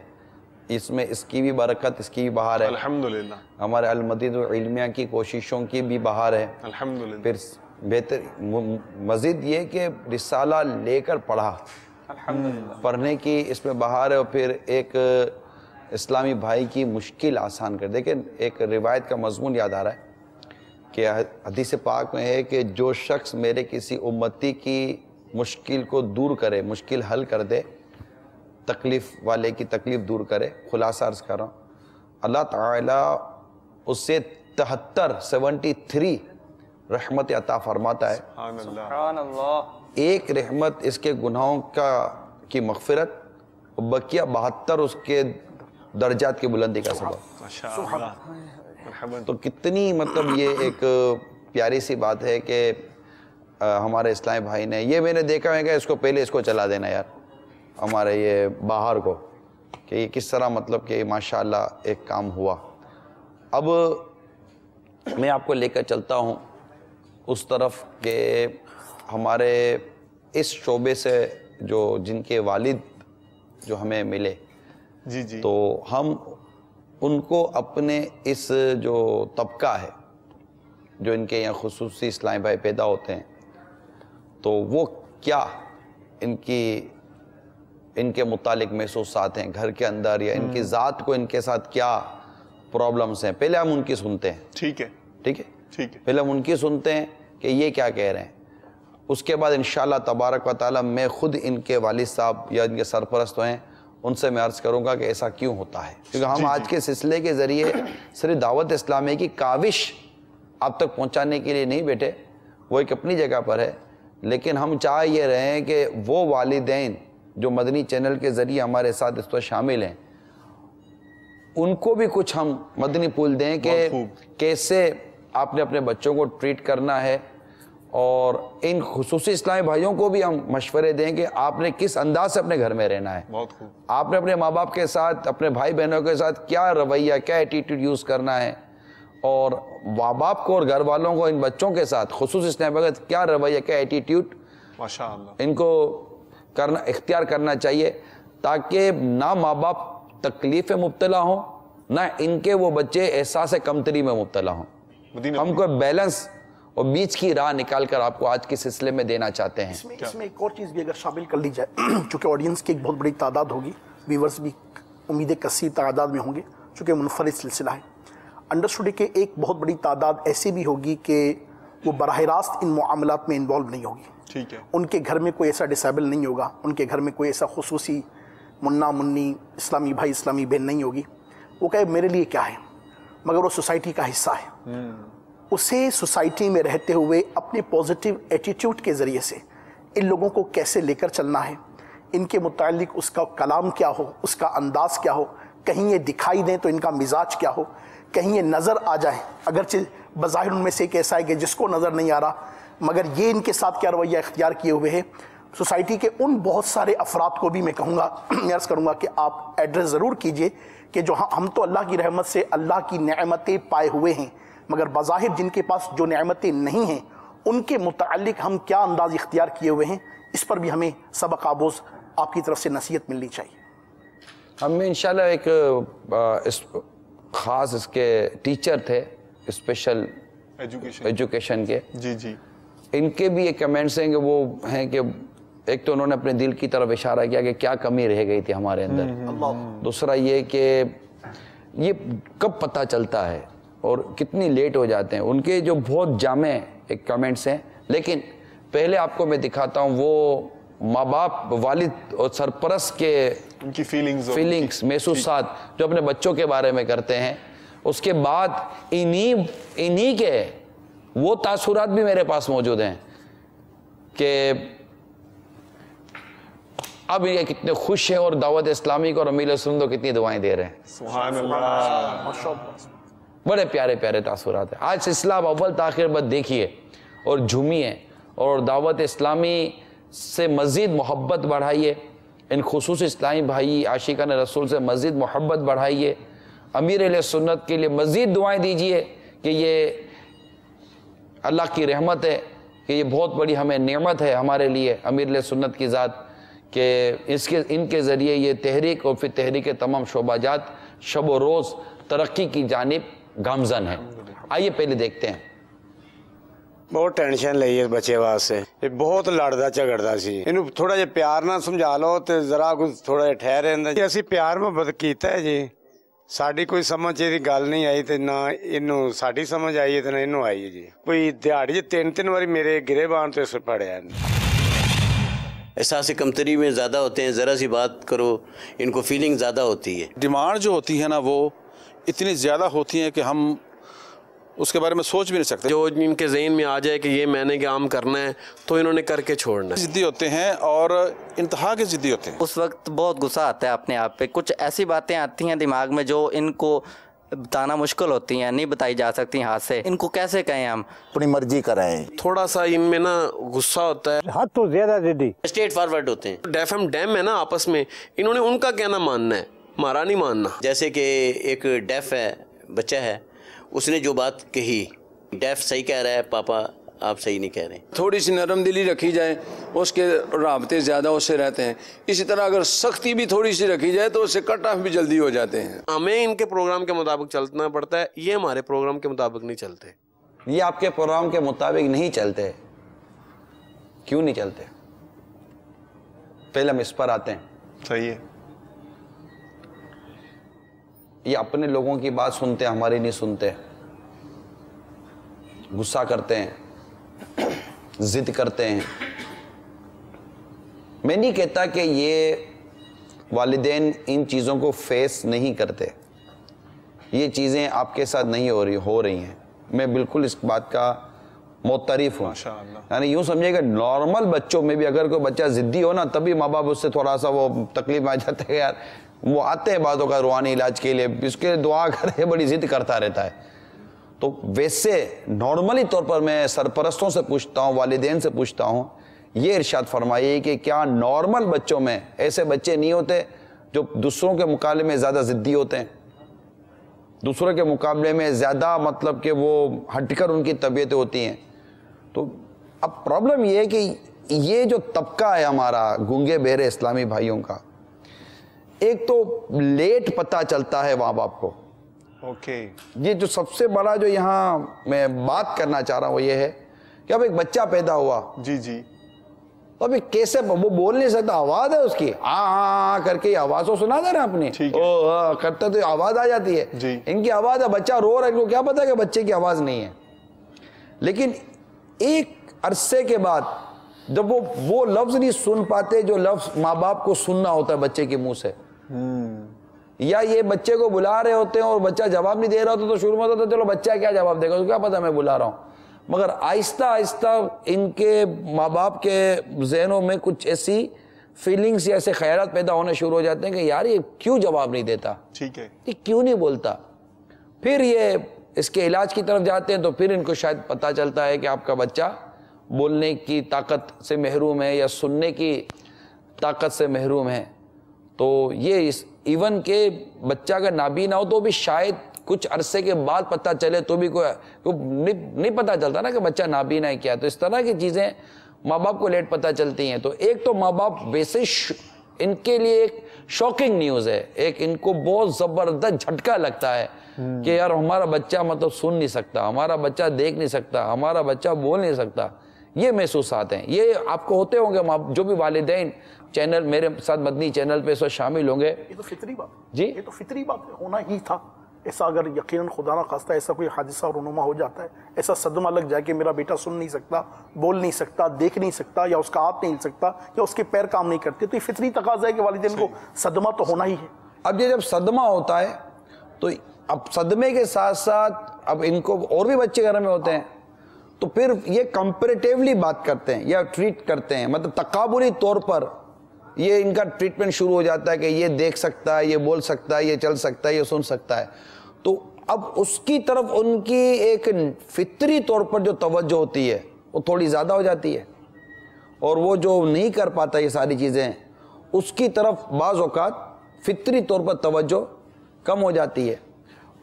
Speaker 2: اس میں اس کی بھی برکت، اس کی بھی بہار ہے الحمدللہ، ہمارے المدینۃ العلمیہ کی کوششوں کی بھی بہار ہے الحمدللہ۔ پھر بہتر مزید یہ کہ رسالہ لے کر پڑھا، پڑھنے کی اس میں بہار ہے، اور پھر ایک اسلامی بھائی کی مشکل آسان کر۔ دیکھیں ایک روایت کا مضمون یاد آ رہا ہے کہ حدیث پاک میں ہے کہ جو شخص میرے کسی امتی کی مشکل کو دور کرے، مشکل حل کر دے، تکلیف والے کی تکلیف دور کرے، خلاصہ عرض کر رہا ہوں، اللہ تعالیٰ اس سے 73 رحمت عطا فرماتا ہے۔
Speaker 13: سبحان اللہ،
Speaker 2: ایک رحمت اس کے گناہوں کی مغفرت، بقیہ 72 اس کے درجات کی بلندی کا سبب۔ تو کتنی مطلب یہ ایک پیاری سی بات ہے کہ ہمارے اسلامی بھائی نے یہ میں نے دیکھا ہے کہ اس کو پہلے اس کو چلا دینا یار، ہمارے یہ باہر کو، کہ یہ کس طرح مطلب کہ ماشاءاللہ ایک کام ہوا۔ اب میں آپ کو لے کر چلتا ہوں اس طرف کہ ہمارے اس شعبے سے جو جن کے والد جو ہمیں ملے، تو ہم ان کو اپنے اس جو طبقہ ہے جو ان کے یہاں خصوصی اسلامی بھائی پیدا ہوتے ہیں تو وہ کیا ان کے متعلق محسوسات ہیں گھر کے اندر، یا ان کی ذات کو ان کے ساتھ کیا پرابلمز ہیں، پہلے ہم ان کی سنتے ہیں.
Speaker 3: ٹھیک ہے
Speaker 2: پہلے ہم ان کی سنتے ہیں کہ یہ کیا کہہ رہے ہیں. اس کے بعد انشاءاللہ تبارک و تعالی میں خود ان کے والد صاحب یا ان کے سرپرست ہیں، ان سے میں عرض کروں گا کہ ایسا کیوں ہوتا ہے. کیونکہ ہم آج کے سلسلے کے ذریعے صرف دعوت اسلامی کی کاوش آپ تک پہنچانے کے لیے نہیں بیٹھے، وہ ایک اپنی جگہ پر ہے، لیکن ہم چاہ یہ رہے ہیں کہ وہ والدین جو مدنی چینل کے ذریعے ہمارے ساتھ اس وقت شامل ہیں ان کو بھی کچھ ہم مدنی پھول دیں کہ کیسے آپ نے اپنے بچوں کو ٹریٹ کرنا ہے، اور ان خصوصی اسلامی بھائیوں کو بھی ہم مشورے دیں کہ آپ نے کس انداز سے اپنے گھر میں رہنا ہے. آپ نے اپنے ماں باپ کے ساتھ، اپنے بھائی بہنوں کے ساتھ کیا رویہ، کیا ایٹیٹیوڈ یوز کرنا ہے، اور ماں باپ کو اور گھر والوں کو ان بچوں کے ساتھ خصوصی اسلامی بھائی کیا رویہ، کیا ایٹیٹیوڈ ان کو اختیار کرنا چاہیے، تاکہ نہ ماں باپ تکلیف میں مبتلا ہوں، نہ ان کے وہ بچے احساس کمتری میں مبتلا ہوں. ہم کو بیلنس اور بیچ کی راہ نکال کر آپ کو آج کے سلسلے میں دینا چاہتے ہیں.
Speaker 14: اس میں ایک اور چیز بھی اگر شامل کر لی جائے، چونکہ آڈینس کی ایک بہت بڑی تعداد ہوگی، ویورز بھی امید کثیر تعداد میں ہوں گے چونکہ منفرد سلسلہ ہے. انڈرسٹوڈ کہ ایک بہت بڑی تعداد ایسی بھی ہوگی کہ وہ براہ راست ان معاملات میں انوالو نہیں ہوگی.
Speaker 3: ٹھیک ہے.
Speaker 14: ان کے گھر میں کوئی ایسا ڈسیبل نہیں ہوگا، ان کے گھر میں کوئی ایسا خصوصی منا منی اسلامی بھائی اسلامی بہن نہیں ہوگی. وہ کہے میرے لیے کیا ہے، مگر وہ سوسائٹی کا حصہ ہے. اسے سوسائٹی میں رہتے ہوئے اپنے پازیٹیو ایٹیٹیوڈ کے ذریعے سے ان لوگوں کو کیسے لے کر چلنا ہے، ان کے متعلق اس کا کلام کیا ہو، اس کا انداز کیا ہو، کہیں یہ دکھائی دیں تو ان کا مزاج کیا ہو، کہیں یہ نظر آ جائے اگرچہ بظاہر ان میں سے ایک ایسا ہے کہ جس کو نظر نہیں آ رہا، مگر یہ ان کے ساتھ کیا رویہ اختیار کیے ہوئے ہے. سوسائٹی کے ان بہت سارے افراد کو بھی میں کہوں گا، عرض کروں گا کہ آپ ایڈریس ضرور کیجئے کہ جو ہم تو اللہ کی رحمت سے اللہ کی نعمتیں پائے ہوئے ہیں، مگر بظاہر جن کے پاس جو نعمتیں نہیں ہیں ان کے متعلق ہم کیا انداز اختیار کیے ہوئے ہیں، اس پر بھی ہمیں سبق آموز آپ کی طرف سے نصیحت ملنی چاہیے.
Speaker 2: ہم میں انشاءاللہ ایک خاص اس کے ٹیچر تھے اسپیشل ایجوکیشن کے،
Speaker 3: جی
Speaker 2: ان کے بھی ایک کمنٹس ہیں کہ وہ ہیں کہ ایک تو انہوں نے اپنے دل کی طرف اشارہ کیا کہ کیا کمی رہ گئی تھی ہمارے اندر. دوسرا یہ کہ یہ کب پتہ چلتا ہے اور کتنی لیٹ ہو جاتے ہیں. ان کے جو بہت جامع ایک کمنٹس ہیں، لیکن پہلے آپ کو میں دکھاتا ہوں وہ ماں باپ، والد اور سرپرست کے
Speaker 3: ان کی فیلنگز،
Speaker 2: محسوسات جو اپنے بچوں کے بارے میں کرتے ہیں. اس کے بعد انہی کے وہ تاثرات بھی میرے پاس موجود ہیں کہ اب یہ کتنے خوش ہیں اور دعوت اسلامی کو اور امیر سنت کو کتنی دعائیں دے رہے ہیں.
Speaker 3: سبحان اللہ،
Speaker 2: بڑے پیارے پیارے تاثرات ہیں. آج سلسلہ اول تاخیر بد دیکھیے اور جھومیے اور دعوت اسلامی سے مزید محبت بڑھائیے، ان خصوصی اسلامی بھائی عاشقان رسول سے مزید محبت بڑھائیے، امیر اہل سنت کے لیے مزید دعائیں دیجیے کہ یہ اللہ کی رحمت ہے، کہ یہ بہت بڑی ہمیں نعمت ہے ہمارے لیے امیر اہل سنت کی ذات، کہ ان کے ذریعے یہ تحریک اور پھر تحریک کے تمام شعبہ جات شب و روز ترقی کی جانب گامزن ہے. آئیے پہلے دیکھتے ہیں.
Speaker 5: بہت ٹینشن لئی ہے بچے واسطے، یہ بہت لڑدا جھگڑدا سی. انہوں تھوڑا جہا پیار نہ سمجھا لو تے ذرا کچھ تھوڑا جہا ٹھہر رہندا. اسی پیار محبت کیتا ہے جی، ساڈی کوئی سمجھ یہ گل نہیں آئی تے نہ انہوں ساڈی سمجھ آئی ہے تے نہ انہوں آئی ہے جی. کوئی دیہاڑی 3 واری میرے گریبان تو اس پڑھیا.
Speaker 16: احساس کمتری میں زیادہ ہوتے ہیں، ذرا سی بات کرو ان کو فیلنگ زیادہ ہوتی ہے.
Speaker 17: ڈیمانڈ جو ہوتی ہے نا وہ اتنی زیادہ ہوتی ہیں کہ ہم اس کے بارے میں سوچ بھی نہیں سکتے.
Speaker 18: جو ان کے ذہن میں آ جائے کہ یہ میں نے کام کرنا ہے تو انہوں نے کر کے چھوڑنا ہے.
Speaker 17: ضدی ہوتے ہیں اور انتہا کے ضدی ہوتے ہیں.
Speaker 19: اس وقت بہت غصہ آتا ہے اپنے آپ پہ، کچھ ایسی باتیں آتی ہیں دماغ میں جو ان کو بتانا مشکل ہوتی ہیں، نہیں بتائی جا سکتی ہاتھ سے. ان کو کیسے کہیں ہم
Speaker 10: اپنی مرضی کرائیں.
Speaker 18: تھوڑا سا ان میں نا غصہ ہوتا ہے،
Speaker 12: حد تو زیادہ ضدی،
Speaker 16: اسٹریٹ فارورڈ ہوتے ہیں.
Speaker 18: ڈیف ایم ڈیم ہے نا آپس میں، انہوں نے ان کا کہنا ماننا ہے، ہمارا نہیں ماننا.
Speaker 16: جیسے کہ ایک ڈیف ہے بچہ ہے، اس نے جو بات کہی، ڈیف صحیح کہہ رہا ہے، پاپا آپ صحیح نہیں کہہ رہے.
Speaker 20: تھوڑی سی نرم دلی رکھی جائے، اس کے رابطے زیادہ اس سے رہتے ہیں. اسی طرح اگر سختی بھی تھوڑی سی رکھی جائے تو اس سے کٹ آف بھی جلدی ہو جاتے ہیں.
Speaker 18: ہمیں ان کے پروگرام کے مطابق چلنا پڑتا ہے، یہ ہمارے پروگرام کے مطابق نہیں چلتے.
Speaker 2: یہ آپ کے پروگرام کے مطابق نہیں چلتے. کیوں نہیں چلتے؟ پہلے ہم اس پر آتے ہیں.
Speaker 3: صحیح ہے.
Speaker 2: یہ اپنے لوگوں کی بات سنتے ہیں, ہماری نہیں سنتے, غصہ کرتے ہیں, ضد کرتے ہیں. میں نہیں کہتا کہ یہ والدین ان چیزوں کو فیس نہیں کرتے, یہ چیزیں آپ کے ساتھ نہیں ہو رہی ہیں, میں بالکل اس بات کا معترف ہوں. یعنی یوں سمجھے کہ نارمل بچوں میں بھی اگر کوئی بچہ ضدی ہو نا, تبھی ماں باپ اس سے تھوڑا سا وہ تکلیف آ جاتا ہے یار, وہ آتے ہیں بعضوں کا روحانی علاج کے لیے, اس کے دعا کرے, بڑی ضد کرتا رہتا ہے. تو ویسے نارملی طور پر میں سرپرستوں سے پوچھتا ہوں, والدین سے پوچھتا ہوں, یہ ارشاد فرمائیے کہ کیا نارمل بچوں میں ایسے بچے نہیں ہوتے جو دوسروں کے مقابلے میں زیادہ ضدی ہوتے ہیں, دوسروں کے مقابلے میں زیادہ مطلب کہ وہ ہٹ کر ان کی طبیعتیں ہوتی ہیں. تو اب پرابلم یہ ہے کہ یہ جو طبقہ ہے ہمارا گونگے بہرے اسلامی بھائیوں کا, ایک تو لیٹ پتہ چلتا ہے ماں باپ کو. یہ جو سب سے بڑا جو یہاں میں بات کرنا چاہ رہا ہوں وہ یہ ہے کہ اب ایک بچہ پیدا ہوا, تو ابھی کیسے وہ بول نہیں سکتا, آواز ہے اس کی ہاں کر کے آواز تو سنا دے رہے اپنی کرتے تو آواز آ جاتی ہے. ان کی آواز ہے, بچہ رو رہا ہے, ان کو کیا پتا کہ بچے کی آواز نہیں ہے. لیکن ایک عرصے کے بعد جب وہ لفظ نہیں سن پاتے جو لفظ ماں باپ کو سننا ہوتا ہے بچے کے منہ سے, یا یہ بچے کو بلا رہے ہوتے ہیں اور بچہ جواب نہیں دے رہا ہوتا, تو شروع میں ہوتا ہے چلو بچہ کیا جواب دے گا, تو کیا پتا میں بلا رہا ہوں. مگر آہستہ آہستہ ان کے ماں باپ کے ذہنوں میں کچھ ایسی فیلنگز یا ایسے خیالات پیدا ہونے شروع ہو جاتے ہیں کہ یار یہ کیوں جواب نہیں دیتا, یہ کیوں نہیں بولتا. پھر یہ اس کے علاج کی طرف جاتے ہیں, تو پھر ان کو شاید پتہ چلتا ہے کہ آپ کا بچہ بولنے کی طاقت سے محروم ہے یا سننے کی طاقت سے محروم ہے. تو یہ ایون کہ بچہ اگر نابینا ہو تو بھی شاید کچھ عرصے کے بعد پتہ چلے, تو بھی کوئی نہیں پتہ چلتا نا کہ بچہ نابینا ہے کیا. تو اس طرح کی چیزیں ماں باپ کو لیٹ پتہ چلتی ہیں. تو ایک تو ماں باپ ویسے ان کے لیے ایک شاکنگ نیوز ہے, ایک ان کو بہت زبردست جھٹکا لگتا ہے کہ یار ہمارا بچہ مطلب سن نہیں سکتا, ہمارا بچہ دیکھ نہیں سکتا, ہمارا بچہ بول نہیں سکتا. یہ محسوسات ہیں, یہ آپ کو ہوتے ہوں گے جو بھی والدین چینل میرے ساتھ مدنی چینل پہ اس وقت شامل ہوں گے.
Speaker 14: یہ تو فطری بات,
Speaker 2: جی
Speaker 14: یہ تو فطری بات ہونا ہی تھا. ایسا اگر یقیناً خدا نہ خواستہ ایسا کوئی حادثہ رونما ہو جاتا ہے, ایسا صدمہ لگ جائے کہ میرا بیٹا سن نہیں سکتا, بول نہیں سکتا, دیکھ نہیں سکتا, یا اس کا ہاتھ نہیں ہل سکتا, یا اس کے پیر کام نہیں کرتے, تو یہ فطری تقاضا ہے کہ والدین کو صدمہ تو ہونا ہی ہے.
Speaker 2: اب یہ جب صدمہ ہوتا ہے تو اب صدمے کے ساتھ ساتھ اب ان کو اور بھی بچے گھر میں ہوتے ہیں, تو پھر یہ کمپیریٹیولی بات کرتے ہیں یا ٹریٹ کرتے ہیں, مطلب تقابلی طور پر یہ ان کا ٹریٹمنٹ شروع ہو جاتا ہے کہ یہ دیکھ سکتا ہے, یہ بول سکتا ہے, یہ چل سکتا ہے, یہ سن سکتا ہے. تو اب اس کی طرف ان کی ایک فطری طور پر جو توجہ ہوتی ہے وہ تھوڑی زیادہ ہو جاتی ہے, اور وہ جو نہیں کر پاتا یہ ساری چیزیں, اس کی طرف بعض اوقات فطری طور پر توجہ کم ہو جاتی ہے.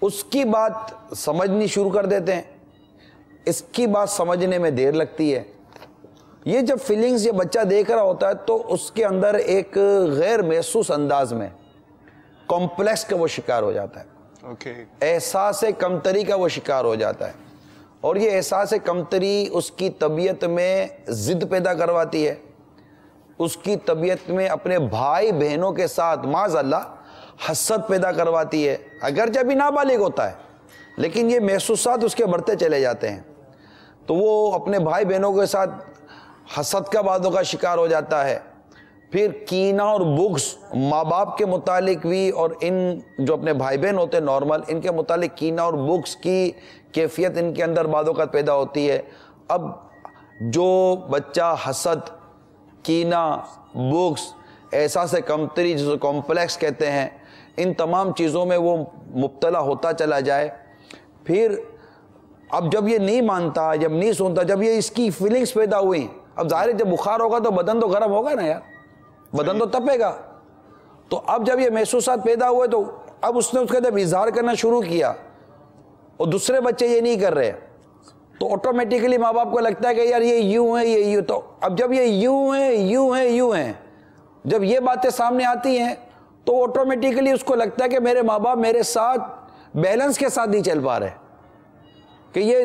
Speaker 2: اس کی بات سمجھنی شروع کر دیتے ہیں, اس کی بات سمجھنے میں دیر لگتی ہے. یہ جب فیلنگز یہ بچہ دیکھ رہا ہوتا ہے تو اس کے اندر ایک غیر محسوس انداز میں کمپلیکس کا وہ شکار ہو جاتا ہے, احساس کمتری کا وہ شکار ہو جاتا ہے. اور یہ احساس کمتری اس کی طبیعت میں ضد پیدا کرواتی ہے, اس کی طبیعت میں اپنے بھائی بہنوں کے ساتھ معاذ اللہ حسد پیدا کرواتی ہے. اگرچہ بھی نابالغ ہوتا ہے لیکن یہ محسوسات اس کے بڑھتے چلے جاتے ہیں, تو وہ اپنے بھائی بہنوں کے ساتھ حسد کا باتوں کا شکار ہو جاتا ہے. پھر کینہ اور بغض ماں باپ کے متعلق بھی, اور ان جو اپنے بھائی بہن ہوتے ہیں نارمل, ان کے متعلق کینہ اور بغض کی کیفیت ان کے اندر بعض اوقات پیدا ہوتی ہے. اب جو بچہ حسد, کینہ, بغض, احساس کمتری جسے کمپلیکس کہتے ہیں, ان تمام چیزوں میں وہ مبتلا ہوتا چلا جائے, پھر اب جب یہ نہیں مانتا, جب نہیں سنتا, جب یہ اس کی فیلنگز پیدا ہوئی, اب ظاہر ہے جب بخار ہوگا تو بدن تو گرم ہوگا نا یار, بدن تو تپے گا. تو اب جب یہ محسوسات پیدا ہوئے تو اب اس نے اس کا جب اظہار کرنا شروع کیا اور دوسرے بچے یہ نہیں کر رہے, تو آٹومیٹیکلی ماں باپ کو لگتا ہے کہ یار یہ یوں ہے, یہ یوں. تو اب جب یہ یوں ہے, یوں ہے, یوں ہیں, جب یہ باتیں سامنے آتی ہیں تو آٹومیٹیکلی اس کو لگتا ہے کہ میرے ماں باپ میرے ساتھ بیلنس کے ساتھ نہیں چل پا رہے, کہ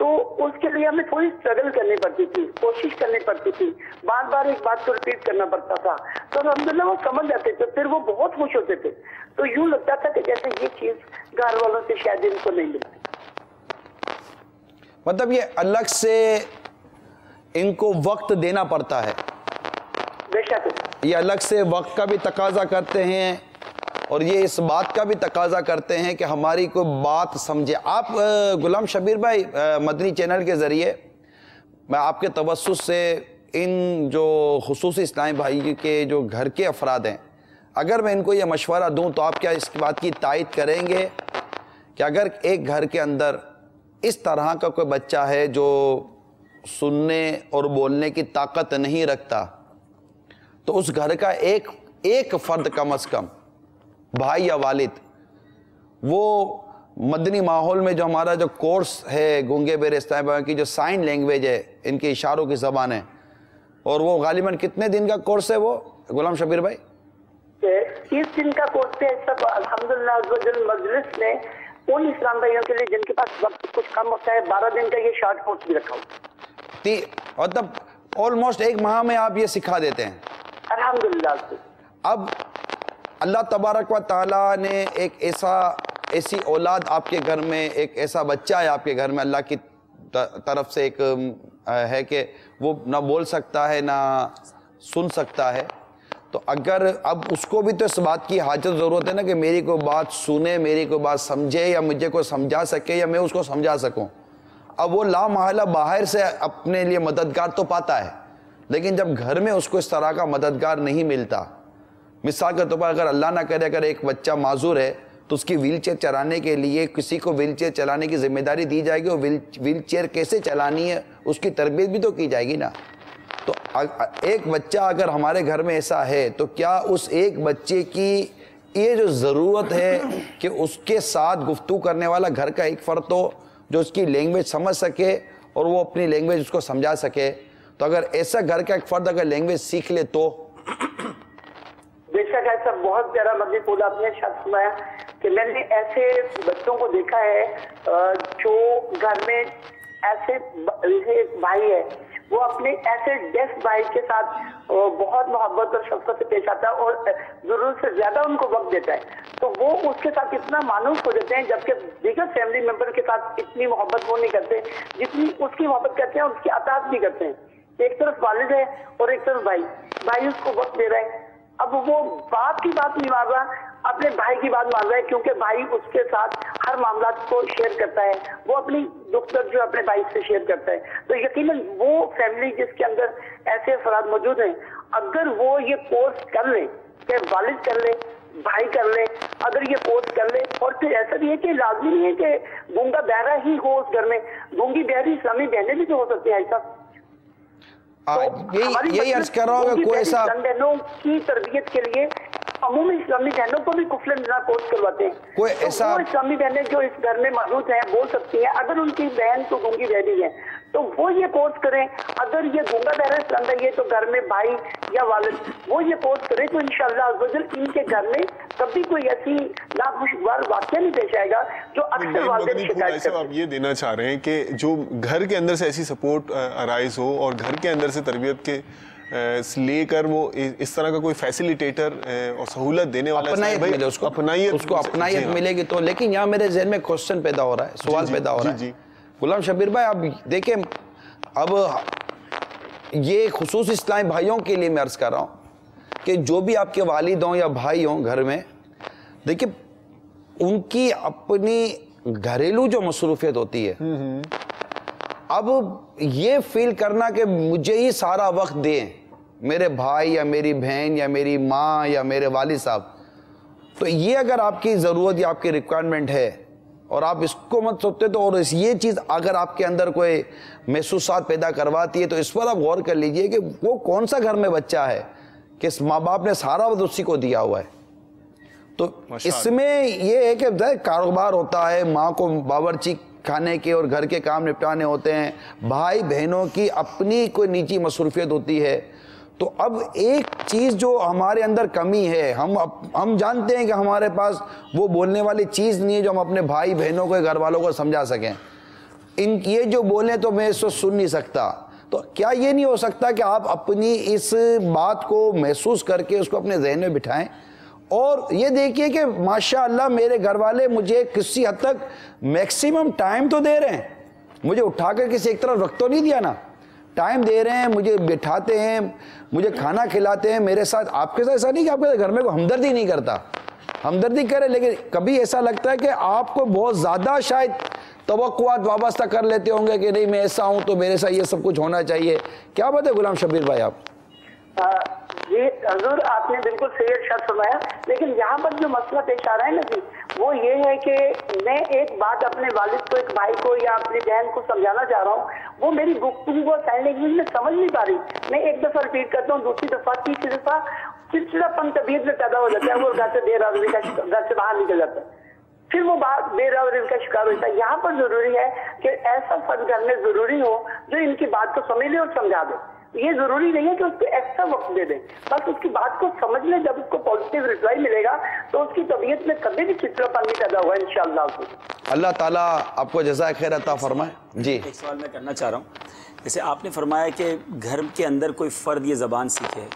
Speaker 21: تو اس کے لیے ہمیں تھوڑی اسٹرگل کرنی پڑتی تھی, کوشش کرنی پڑتی تھی, بار بار ایک بات کو ریپیٹ کرنا پڑتا تھا. تو الحمدللہ وہ سمجھ جاتے تھے, پھر وہ بہت خوش ہوتے تھے. تو یوں لگتا تھا کہ جیسے یہ چیز گھر والوں سے شاید ان کو نہیں ملتی.
Speaker 2: مطلب یہ الگ سے ان کو وقت دینا پڑتا ہے,
Speaker 21: بے شک
Speaker 2: یہ الگ سے وقت کا بھی تقاضا کرتے ہیں اور یہ اس بات کا بھی تقاضا کرتے ہیں کہ ہماری کوئی بات سمجھے. آپ غلام شبیر بھائی, مدنی چینل کے ذریعے میں آپ کے توسط سے ان جو خصوصی اسلامی بھائی کے جو گھر کے افراد ہیں, اگر میں ان کو یہ مشورہ دوں تو آپ کیا اس بات کی تائید کریں گے کہ اگر ایک گھر کے اندر اس طرح کا کوئی بچہ ہے جو سننے اور بولنے کی طاقت نہیں رکھتا, تو اس گھر کا ایک فرد کم از کم, بھائی یا والد, وہ مدنی ماحول میں جو ہمارا جو کورس ہے گونگے بہرے اسلامی بھائیوں کی جو سائن لینگویج ہے, ان کے اشاروں کی زبان ہے, اور وہ غالباً کتنے دن کا کورس ہے وہ غلام شبیر بھائی؟
Speaker 21: 30 دن کا کورس ہے سب الحمدللہ. مجلس میں ان اسلام بھائیوں کے لیے جن کے پاس وقت کچھ کم ہوتا ہے 12 دن کا یہ شارٹ کورس بھی رکھا ہوں.
Speaker 2: مطلب آلموسٹ 1 ماہ میں آپ یہ سکھا دیتے ہیں
Speaker 21: الحمدللہ.
Speaker 2: اب اللہ تبارک و تعالیٰ نے ایک ایسی اولاد آپ کے گھر میں, ایک ایسا بچہ ہے آپ کے گھر میں, اللہ کی طرف سے ایک ہے کہ وہ نہ بول سکتا ہے نہ سن سکتا ہے. تو اگر اب اس کو بھی تو اس بات کی حاجت ضرورت ہے نا کہ میری کوئی بات سنے, میری کوئی بات سمجھے, یا مجھے کوئی سمجھا سکے یا میں اس کو سمجھا سکوں. اب وہ لا محالہ باہر سے اپنے لیے مددگار تو پاتا ہے, لیکن جب گھر میں اس کو اس طرح کا مددگار نہیں ملتا, مثال کے طور پر اگر اللہ نہ کرے اگر ایک بچہ معذور ہے تو اس کی ویل چیئر چلانے کے لیے کسی کو ویل چیئر چلانے کی ذمہ داری دی جائے گی, اور ویل چیئر کیسے چلانی ہے اس کی تربیت بھی تو کی جائے گی نا. تو ایک بچہ اگر ہمارے گھر میں ایسا ہے تو کیا اس ایک بچے کی یہ جو ضرورت ہے کہ اس کے ساتھ گفتگو کرنے والا گھر کا ایک فرد ہو جو اس کی لینگویج سمجھ سکے اور وہ اپنی لینگویج اس کو سمجھا سکے, تو اگر ایسا گھر کا ایک فرد اگر لینگویج سیکھ لے تو
Speaker 21: بے شک ایسا بہت پیارا مدنی پھول آپ نے شخص سنایا کہ میں نے ایسے بچوں کو دیکھا ہے جو گھر میں ایسے ایک بھائی ہے, وہ اپنے ایسے ڈیف بھائی کے ساتھ بہت محبت اور شفقت سے پیش آتا ہے اور ضرورت سے زیادہ ان کو وقت دیتا ہے. تو وہ اس کے ساتھ اتنا مانوس ہو جاتے ہیں, جبکہ دیگر فیملی ممبر کے ساتھ اتنی محبت وہ نہیں کرتے جتنی اس کی محبت کرتے ہیں اور اس کی اطاعت بھی کرتے ہیں. ایک طرف والد ہے اور ایک طرف بھائی اس کو وقت دے رہا ہے. اب وہ باپ کی بات نہیں مان رہا, اپنے بھائی کی بات مان رہا ہے, کیونکہ بھائی اس کے ساتھ ہر معاملات کو شیئر کرتا ہے, وہ اپنی دکھ درد جو اپنے بھائی سے شیئر کرتا ہے. تو یقیناً وہ فیملی جس کے اندر ایسے افراد موجود ہیں, اگر وہ یہ کورس کر لیں, کہ والد کر لے, بھائی کر لے, اگر یہ کورس کر لے, اور پھر ایسا بھی ہے کہ لازمی نہیں ہے کہ گونگا بہرا ہی ہو اس گھر میں, گونگی بہری اسلامی بہنیں بھی تو ہو سکتی ہیں. ایسا
Speaker 2: یہی عرض کر رہا ہوں کہ کوئی ایسا
Speaker 21: بہنوں کی تربیت کے لیے عمومی اسلامی بہنوں کو بھی کفل نظام کورس کرواتے ہیں.
Speaker 2: کوئی ایسا
Speaker 21: اسلامی بہنیں جو اس گھر میں موجود ہیں بول سکتی ہیں, اگر ان کی بہن تو گونگی بہری ہے تو وہ یہ کورس کریں. اگر یہ گونگا بہرا اسلام ہے تو گھر میں بھائی یا والد وہ یہ کورس کریں تو انشاءاللہ عزوجل ان کے گھر میں کبھی کوئی ایسی ناخوشگوار واقعہ نہیں پیش آئے گا جو اکثر والدین شکایت کرتے ہیں.
Speaker 3: آپ یہ دینا چاہ رہے ہیں کہ جو گھر کے اندر سے ایسی سپورٹ ارائز ہو اور گھر کے اندر سے تربیت کے لے کر وہ اس طرح کا کوئی فیسیلیٹیٹر اور سہولت دینے والا
Speaker 2: اس کو اپنائیت ملے گی تو. لیکن یہاں میرے ذہن میں کوسچن پیدا ہو رہا ہے, سوال پیدا ہو رہا ہے غلام شبیر بھائی. اب دیکھیں, اب یہ خصوص اسلامی بھائیوں کے لیے میں عرض کر رہا ہوں کہ جو بھی آپ کے والد ہوں یا بھائی ہوں گھر میں, دیکھیں ان کی اپنی گھریلو جو مصروفیت ہوتی ہے, اب یہ فیل کرنا کہ مجھے ہی سارا وقت دیں میرے بھائی یا میری بہن یا میری ماں یا میرے والد صاحب, تو یہ اگر آپ کی ضرورت یا آپ کی ریکوائرمنٹ ہے اور آپ اس کو مت سوچتے تو, اور یہ چیز اگر آپ کے اندر کوئی محسوسات پیدا کرواتی ہے تو اس پر آپ غور کر لیجئے کہ وہ کون سا گھر میں بچہ ہے کہ اس ماں باپ نے سارا وقت اسی کو دیا ہوا ہے. تو اس میں یہ ہے کہ کاروبار ہوتا ہے, ماں کو باورچی کھانے کے اور گھر کے کام نپٹانے ہوتے ہیں, بھائی بہنوں کی اپنی کوئی نجی مصروفیت ہوتی ہے. تو اب ایک چیز جو ہمارے اندر کمی ہے, ہم جانتے ہیں کہ ہمارے پاس وہ بولنے والی چیز نہیں ہے جو ہم اپنے بھائی بہنوں کو گھر والوں کو سمجھا سکیں. یہ جو بولیں تو میں اس کو سن نہیں سکتا. تو کیا یہ نہیں ہو سکتا کہ آپ اپنی اس بات کو محسوس کر کے اس کو اپنے ذہن میں بٹھائیں اور یہ دیکھیے کہ ماشاءاللہ میرے گھر والے مجھے کسی حد تک میکسیمم ٹائم تو دے رہے ہیں, مجھے اٹھا کر کسی ایک طرف رکھ تو نہیں دیا نا, ٹائم دے رہے ہیں, مجھے بٹھاتے ہیں, مجھے کھانا کھلاتے ہیں میرے ساتھ. آپ کے ساتھ ایسا نہیں کہ آپ کے گھر میں کوئی ہمدردی نہیں کرتا, ہمدردی کرے, لیکن کبھی ایسا لگتا ہے کہ آپ کو بہت زیادہ شاید توقعات وابستہ کر لیتے ہوں گے کہ نہیں میں ایسا ہوں تو میرے ساتھ یہ سب کچھ ہونا چاہیے. کیا بات ہے غلام شبیر بھائی آپ؟
Speaker 21: جی حضور آپ نے بالکل صحیح ارشاد فرمایا, لیکن یہاں پر جو مسئلہ پیش آ رہا ہے نا جی وہ یہ ہے کہ میں ایک بات اپنے والد کو, ایک بھائی کو یا اپنی بہن کو سمجھانا چاہ رہا ہوں, وہ میری گفتگو کو سائن لینگویج میں سمجھ نہیں پا رہی. میں ایک دفعہ ریپیٹ کرتا ہوں, دوسری دفعہ, تیسری دفعہ چڑچڑا پن طبیعت میں پیدا ہو جاتا ہے, وہ گھر سے دیر آدمی کا گھر سے باہر نکل جاتا ہے, پھر وہ بات بے راوری کا شکار ہوتا ہے. یہاں پر ضروری ہے کہ ایسا فرد گھر میں ضروری ہو جو ان کی بات کو سمجھ لے اور سمجھا دے. یہ ضروری نہیں ہے کہ اس کو ایکسٹرا وقت دے دیں, بس اس کی بات کو سمجھ لیں. جب اس کو پازیٹیو ریپلائی ملے گا تو اس کی طبیعت میں کبھی بھی چڑچڑاپن نہیں پیدا ہوگا انشاءاللہ.
Speaker 2: اللہ تعالیٰ آپ کو جزائے خیر عطا فرمائے. جی
Speaker 1: ایک سوال میں کرنا چاہ رہا ہوں. جیسے آپ نے فرمایا کہ گھر کے اندر کوئی فرد یہ زبان سیکھے,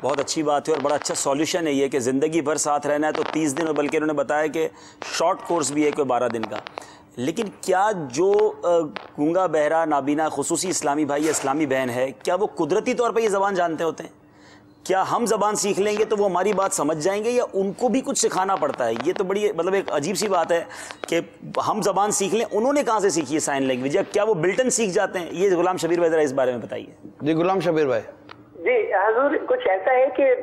Speaker 1: بہت اچھی بات ہے اور بڑا اچھا سولوشن ہے یہ کہ زندگی بھر ساتھ رہنا ہے تو 30 دن, اور بلکہ انہوں نے بتایا کہ شارٹ کورس بھی ہے کوئی 12 دن کا. لیکن کیا جو گونگا بہرا نابینا خصوصی اسلامی بھائی یا اسلامی بہن ہے, کیا وہ قدرتی طور پہ یہ زبان جانتے ہوتے ہیں؟ کیا ہم زبان سیکھ لیں گے تو وہ ہماری بات سمجھ جائیں گے یا ان کو بھی کچھ سکھانا پڑتا ہے؟ یہ تو بڑی مطلب ایک عجیب سی بات ہے کہ ہم زبان سیکھ لیں, انہوں نے کہاں سے سیکھی ہے سائن لینگویج, یا کیا وہ بلٹن سیکھ جاتے ہیں؟ یہ غلام شبیر بھائی ذرا اس بارے میں بتائیے.
Speaker 2: جی غلام شبیر بھائی.
Speaker 21: جی حضور کچھ ایسا ہے کہ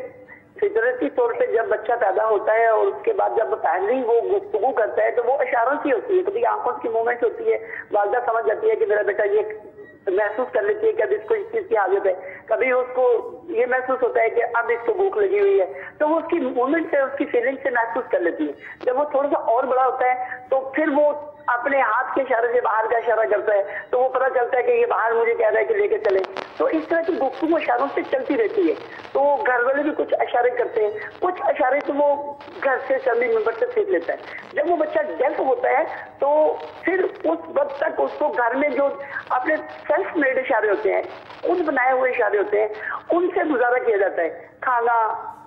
Speaker 21: فطرتی طور پہ جب بچہ پیدا ہوتا ہے اور اس کے بعد جب فائنلی وہ گفتگو کرتا ہے تو وہ اشاروں سے ہوتی ہے, کبھی آنکھوں کی موومنٹ ہوتی ہے, والدہ سمجھ جاتی ہے کہ میرا بیٹا یہ محسوس کر لیتی ہے کہ اب اس کو اس چیز کی حاجت ہے, کبھی اس کو یہ محسوس ہوتا ہے کہ اب اس کو بھوک لگی ہوئی ہے, تو وہ اس کی موومنٹ سے, اس کی فیلنگ سے محسوس کر لیتی ہے. جب وہ تھوڑا سا اور بڑا ہوتا ہے تو پھر وہ اپنے ہاتھ کے اشارے سے باہر کا اشارہ کرتا ہے, تو وہ پتہ چلتا ہے کہ یہ باہر مجھے کہہ رہا ہے کہ لے کے چلے. تو اس طرح کی گفتگو اشاروں سے چلتی رہتی ہے. تو گھر والے بھی کچھ اشارے کرتے ہیں, کچھ اشارے تو وہ گھر سے فیملی ممبر سے سیکھ لیتا ہے. جب وہ بچہ ڈیف ہوتا ہے تو پھر اس وقت تک اس کو گھر میں جو اپنے سیلف میڈ اشارے ہوتے ہیں, خود بنائے ہوئے اشارے ہوتے ہیں, ان سے گزارا کیا جاتا ہے. کھانا,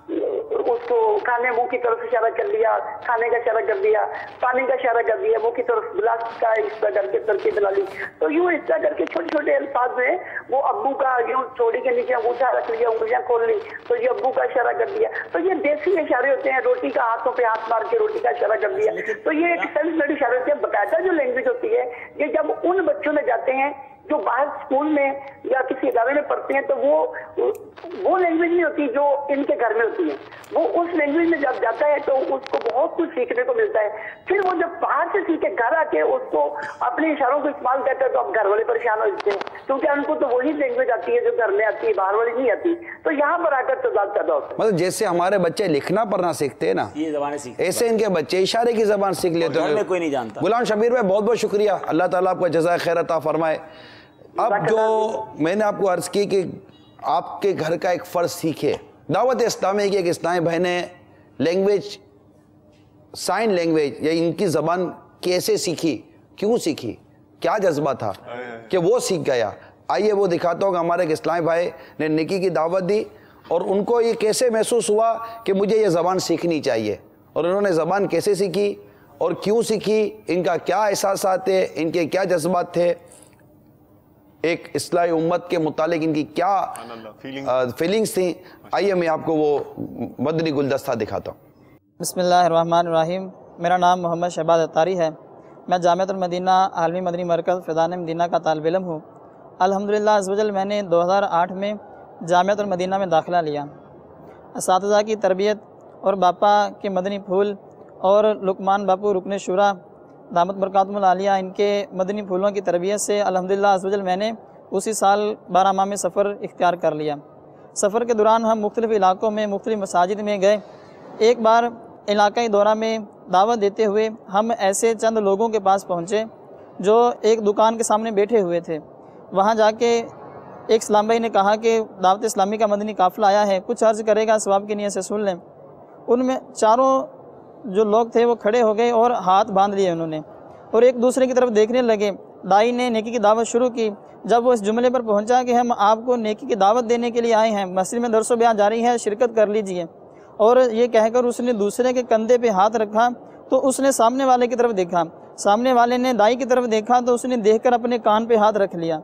Speaker 21: اس کو کھانے منہ کی طرف اشارہ کر لیا, کھانے کا اشارہ کر دیا, پانی کا اشارہ کر دیا, منہ کی طرف گلاس کا اس طرح کر کے ترکیب بنا لی. تو یوں اس طرح کر کے چھوٹے چھوٹے الفاظ میں وہ ابو کا یوں چوڑی کے نیچے انگوٹھا رکھ لیا, انگلیاں کھول لی تو یہ ابو کا اشارہ کر دیا. تو یہ دیسی اشارے ہوتے ہیں. روٹی کا ہاتھوں پہ ہاتھ مار کے روٹی کا اشارہ کر دیا. تو یہ ایک سیلف میڈ اشارے ہوتے ہیں. باقاعدہ جو لینگویج ہوتی ہے یہ جب ان بچوں میں جاتے ہیں جو باہر اسکول میں یا کسی ادارے میں پڑھتے ہیں تو وہ لینگویج نہیں ہوتی جو ان کے گھر میں ہوتی ہے. وہ اس لینگویج میں جب جاتا ہے تو اس کو بہت کچھ سیکھنے کو ملتا ہے. پھر وہ جب باہر سے سیکھ کے گھر آ کے اس کو اپنے اشاروں کو استعمال کرتا ہے تو اب گھر والے پریشان ہو جاتے ہیں کیونکہ ان کو تو وہی لینگویج آتی ہے جو گھر میں آتی ہے, باہر والی نہیں آتی. تو یہاں پر آ کر تضاد پیدا ہوتا ہے.
Speaker 2: مطلب جیسے ہمارے بچے لکھنا پڑھنا سیکھتے ہیں نا,
Speaker 1: یہ زبانیں سیکھتے ہیں,
Speaker 2: ایسے ان کے بچے اشارے کی زبان سیکھ لیتے ہیں.
Speaker 1: گھر میں کوئی نہیں جانتا.
Speaker 2: غلام شبیر بھائی بہت بہت شکریہ, اللہ تعالیٰ آپ کو جزائے خیر عطا فرمائے. اب جو میں نے آپ کو عرض کی کہ آپ کے گھر کا ایک فرض سیکھے, دعوت اسلامی کی ایک اسلامی بہن نے لینگویج, سائن لینگویج یا ان کی زبان کیسے سیکھی, کیوں سیکھی, کیا جذبہ تھا کہ وہ سیکھ گیا. آئیے وہ دکھاتا ہوں کہ ہمارے ایک اسلامی بھائی نے نکی کی دعوت دی اور ان کو یہ کیسے محسوس ہوا کہ مجھے یہ زبان سیکھنی چاہیے, اور انہوں نے زبان کیسے سیکھی اور کیوں سیکھی, ان کا کیا احساسات تھے, ان کے کیا جذبات تھے, ایک اصلاحی امت کے متعلق ان کی کیا فیلنگز تھیں. آئیے میں آپ کو وہ مدنی گلدستہ دکھاتا ہوں.
Speaker 22: بسم اللہ الرحمن الرحیم. میرا نام محمد شہباز اتاری ہے. میں جامعۃ المدینہ عالمی مدنی مرکز فیضان مدینہ کا طالب علم ہوں. الحمدللہ عزوجل میں نے 2008 میں جامعۃ المدینہ میں داخلہ لیا. اساتذہ کی تربیت اور باپا کے مدنی پھول اور لقمان باپو رکن شورا دامت برکاتہم العالیہ ان کے مدنی پھولوں کی تربیت سے الحمدللہ عزوجل میں نے اسی سال 12 ماہ میں سفر اختیار کر لیا. سفر کے دوران ہم مختلف علاقوں میں مختلف مساجد میں گئے. ایک بار علاقائی دورہ میں دعوت دیتے ہوئے ہم ایسے چند لوگوں کے پاس پہنچے جو ایک دکان کے سامنے بیٹھے ہوئے تھے. وہاں جا کے ایک اسلام بھائی نے کہا کہ دعوت اسلامی کا مدنی قافلہ آیا ہے, کچھ عرض کرے گا, ثواب کی نیت سے سن لیں. ان میں چاروں جو لوگ تھے وہ کھڑے ہو گئے اور ہاتھ باندھ لیے انہوں نے اور ایک دوسرے کی طرف دیکھنے لگے. دائی نے نیکی کی دعوت شروع کی، جب وہ اس جملے پر پہنچا کہ ہم آپ کو نیکی کی دعوت دینے کے لیے آئے ہیں، مسجد میں درس و بیان جاری ہے، شرکت کر لیجئے، اور یہ کہہ کر اس نے دوسرے کے کندھے پہ ہاتھ رکھا تو اس نے سامنے والے کی طرف دیکھا، سامنے والے نے دائی کی طرف دیکھا تو اس نے دیکھ کر اپنے کان پہ ہاتھ رکھ لیا،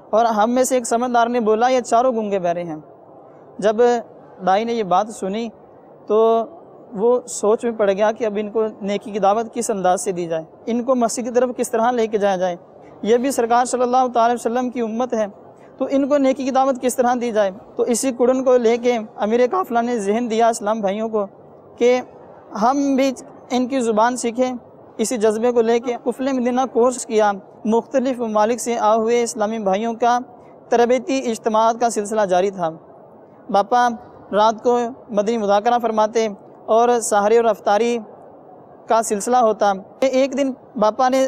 Speaker 22: اور ہم میں سے ایک سمجھدار نے بولا یہ چاروں گنگے بہرے ہیں۔ جب دائی نے یہ بات سنی تو وہ سوچ میں پڑ گیا کہ اب ان کو نیکی کی دعوت کس انداز سے دی جائے، ان کو مسجد کی طرف کس طرح لے کے جایا جائے، یہ بھی سرکار صلی اللہ تعالی وسلم کی امت ہے تو ان کو نیکی کی دعوت کس طرح دی جائے۔ تو اسی کڑن کو لے کے امیر قافلہ نے ذہن دیا اسلام بھائیوں کو کہ ہم بھی ان کی زبان سیکھیں۔ اسی جذبے کو لے کے کفل مدینہ کورس کیا، مختلف ممالک سے آئے ہوئے اسلامی بھائیوں کا تربیتی اجتماعات کا سلسلہ جاری تھا۔ باپا رات کو مدنی مذاکرہ فرماتے اور سحری اور افطاری کا سلسلہ ہوتا۔ ایک دن باپا نے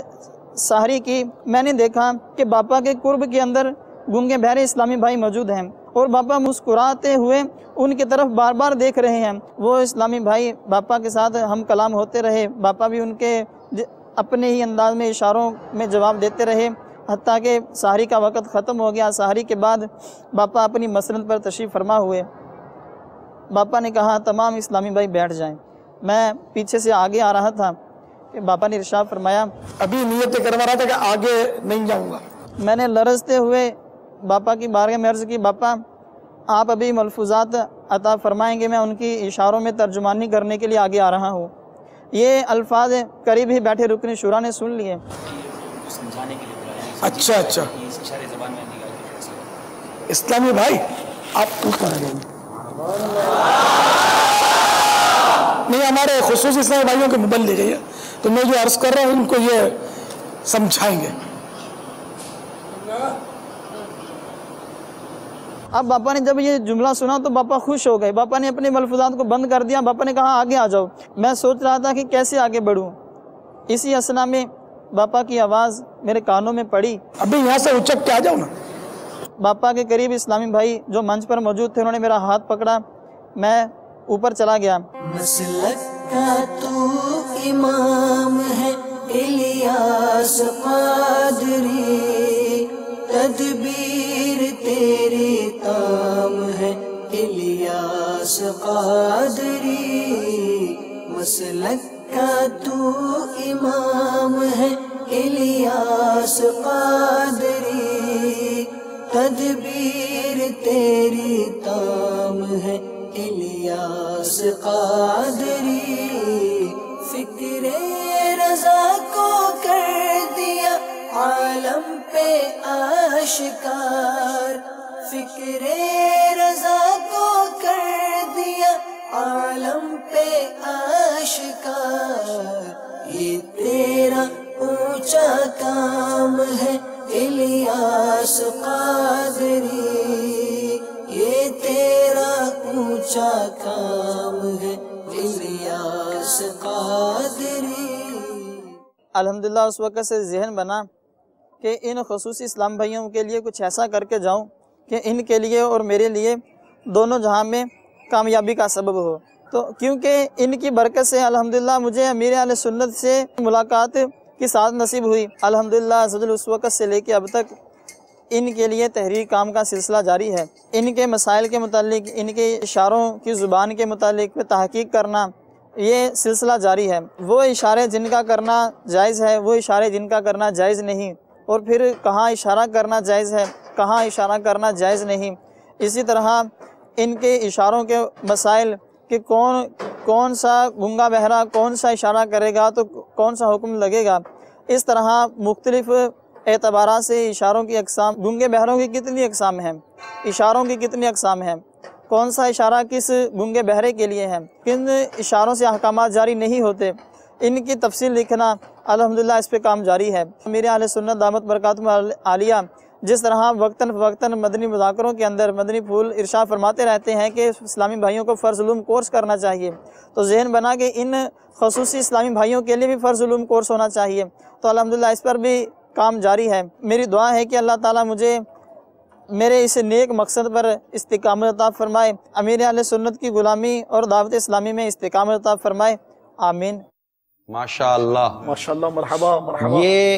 Speaker 22: سحری کی، میں نے دیکھا کہ باپا کے قرب کے اندر گنگے بہرے اسلامی بھائی موجود ہیں اور باپا مسکراتے ہوئے ان کی طرف بار بار دیکھ رہے ہیں۔ وہ اسلامی بھائی باپا کے ساتھ ہم کلام ہوتے رہے، باپا بھی ان کے اپنے ہی انداز میں اشاروں میں جواب دیتے رہے، حتیٰ کہ سحری کا وقت ختم ہو گیا۔ سحری کے بعد باپا اپنی مسند پر تشریف فرما ہوئے۔ باپا نے کہا تمام اسلامی بھائی بیٹھ جائیں۔ میں پیچھے سے آگے آ رہا تھا کہ باپا نے ارشاد فرمایا،
Speaker 14: ابھی نیت کروا رہا تھا کہ آگے نہیں جاؤں گا۔
Speaker 22: میں نے لرزتے ہوئے باپا کی بارگاہ میں عرض کی، باپا آپ ابھی ملفوظات عطا فرمائیں گے، میں ان کی اشاروں میں ترجمانی کرنے کے لیے آگے آ رہا ہوں۔ یہ الفاظ قریب ہی بیٹھے رکن شورا نے سن لیے۔
Speaker 14: اچھا اسلامی بھائی آپ نہیں، ہمارے خصوصی اسلامی بھائیوں کے مبلغ ہیں، تو میں جو عرض کر رہا ہوں ان کو یہ سمجھائیں گے۔
Speaker 22: اب باپا نے جب یہ جملہ سنا تو باپا خوش ہو گئے، باپا نے اپنے ملفوظات کو بند کر دیا، باپا نے کہا آگے آ جاؤ۔ میں سوچ رہا تھا کہ کیسے آگے بڑھوں، اسی اسنا میں باپا کی آواز میرے کانوں میں پڑی،
Speaker 14: ابھی یہاں سے اچک کے آ جاؤ نا۔
Speaker 22: باپا کے قریب اسلامی بھائی جو منچ پر موجود تھے انہوں نے میرا ہاتھ پکڑا، میں اوپر چلا گیا۔
Speaker 4: مسلک کا تو امام ہے الیاس قادری، تدبیر تیری تام ہے الیاس قادری، مسلک کا تو امام ہے الیاس قادری، تدبیر تیری تام ہے الیاس قادری، فکر رضا کو کر دیا عالم پہ آشکار، فکر رضا کو کر دیا عالم پہ آشکار، یہ تیرا اونچا کام ہے الیاس قادری، یہ تیرا اونچا کام ہے الیاس قادری۔
Speaker 22: الحمدللہ اس وقت سے ذہن بنا کہ ان خصوصی اسلام بھائیوں کے لیے کچھ ایسا کر کے جاؤں کہ ان کے لیے اور میرے لیے دونوں جہاں میں کامیابی کا سبب ہو۔ تو کیونکہ ان کی برکت سے الحمدللہ مجھے امیر اہل سنت سے ملاقات کی سعادت نصیب ہوئی۔ الحمدللہ اس وقت سے لے کے اب تک ان کے لیے تحریر کام کا سلسلہ جاری ہے۔ ان کے مسائل کے متعلق، ان کے اشاروں کی زبان کے متعلق تحقیق کرنا، یہ سلسلہ جاری ہے۔ وہ اشارے جن کا کرنا جائز ہے، وہ اشارے جن کا کرنا جائز نہیں، اور پھر کہاں اشارہ کرنا جائز ہے، کہاں اشارہ کرنا جائز نہیں۔ اسی طرح ان کے اشاروں کے مسائل کہ کون سا گنگا بہرا کون سا اشارہ کرے گا تو کون سا حکم لگے گا، اس طرح مختلف اعتبارات سے اشاروں کی اقسام، گنگے بہروں کی کتنی اقسام ہیں، اشاروں کی کتنی اقسام ہیں، کون سا اشارہ کس گنگے بہرے کے لیے ہے، کن اشاروں سے احکامات جاری نہیں ہوتے، ان کی تفصیل لکھنا الحمدللہ اس پہ کام جاری ہے۔ میرے اہل سنت دامت برکاتہم عالیہ جس طرح وقتاً فوقتاً مدنی مذاکروں کے اندر مدنی پھول ارشاد فرماتے رہتے ہیں کہ اسلامی بھائیوں کو فرض علوم کورس کرنا چاہیے، تو ذہن بنا کہ ان خصوصی اسلامی بھائیوں کے لیے بھی فرض علوم کورس ہونا چاہیے، تو الحمدللہ اس پر بھی کام جاری ہے۔ میری دعا ہے کہ اللہ تعالیٰ مجھے میرے اس نیک مقصد پر استقامت عطا فرمائے، امیر اہل سنت کی غلامی اور دعوت اسلامی میں استقامت عطا فرمائے، آمین۔
Speaker 2: ماشاءاللہ
Speaker 14: ماشاءاللہ، مرحبا مرحبا۔
Speaker 2: یہ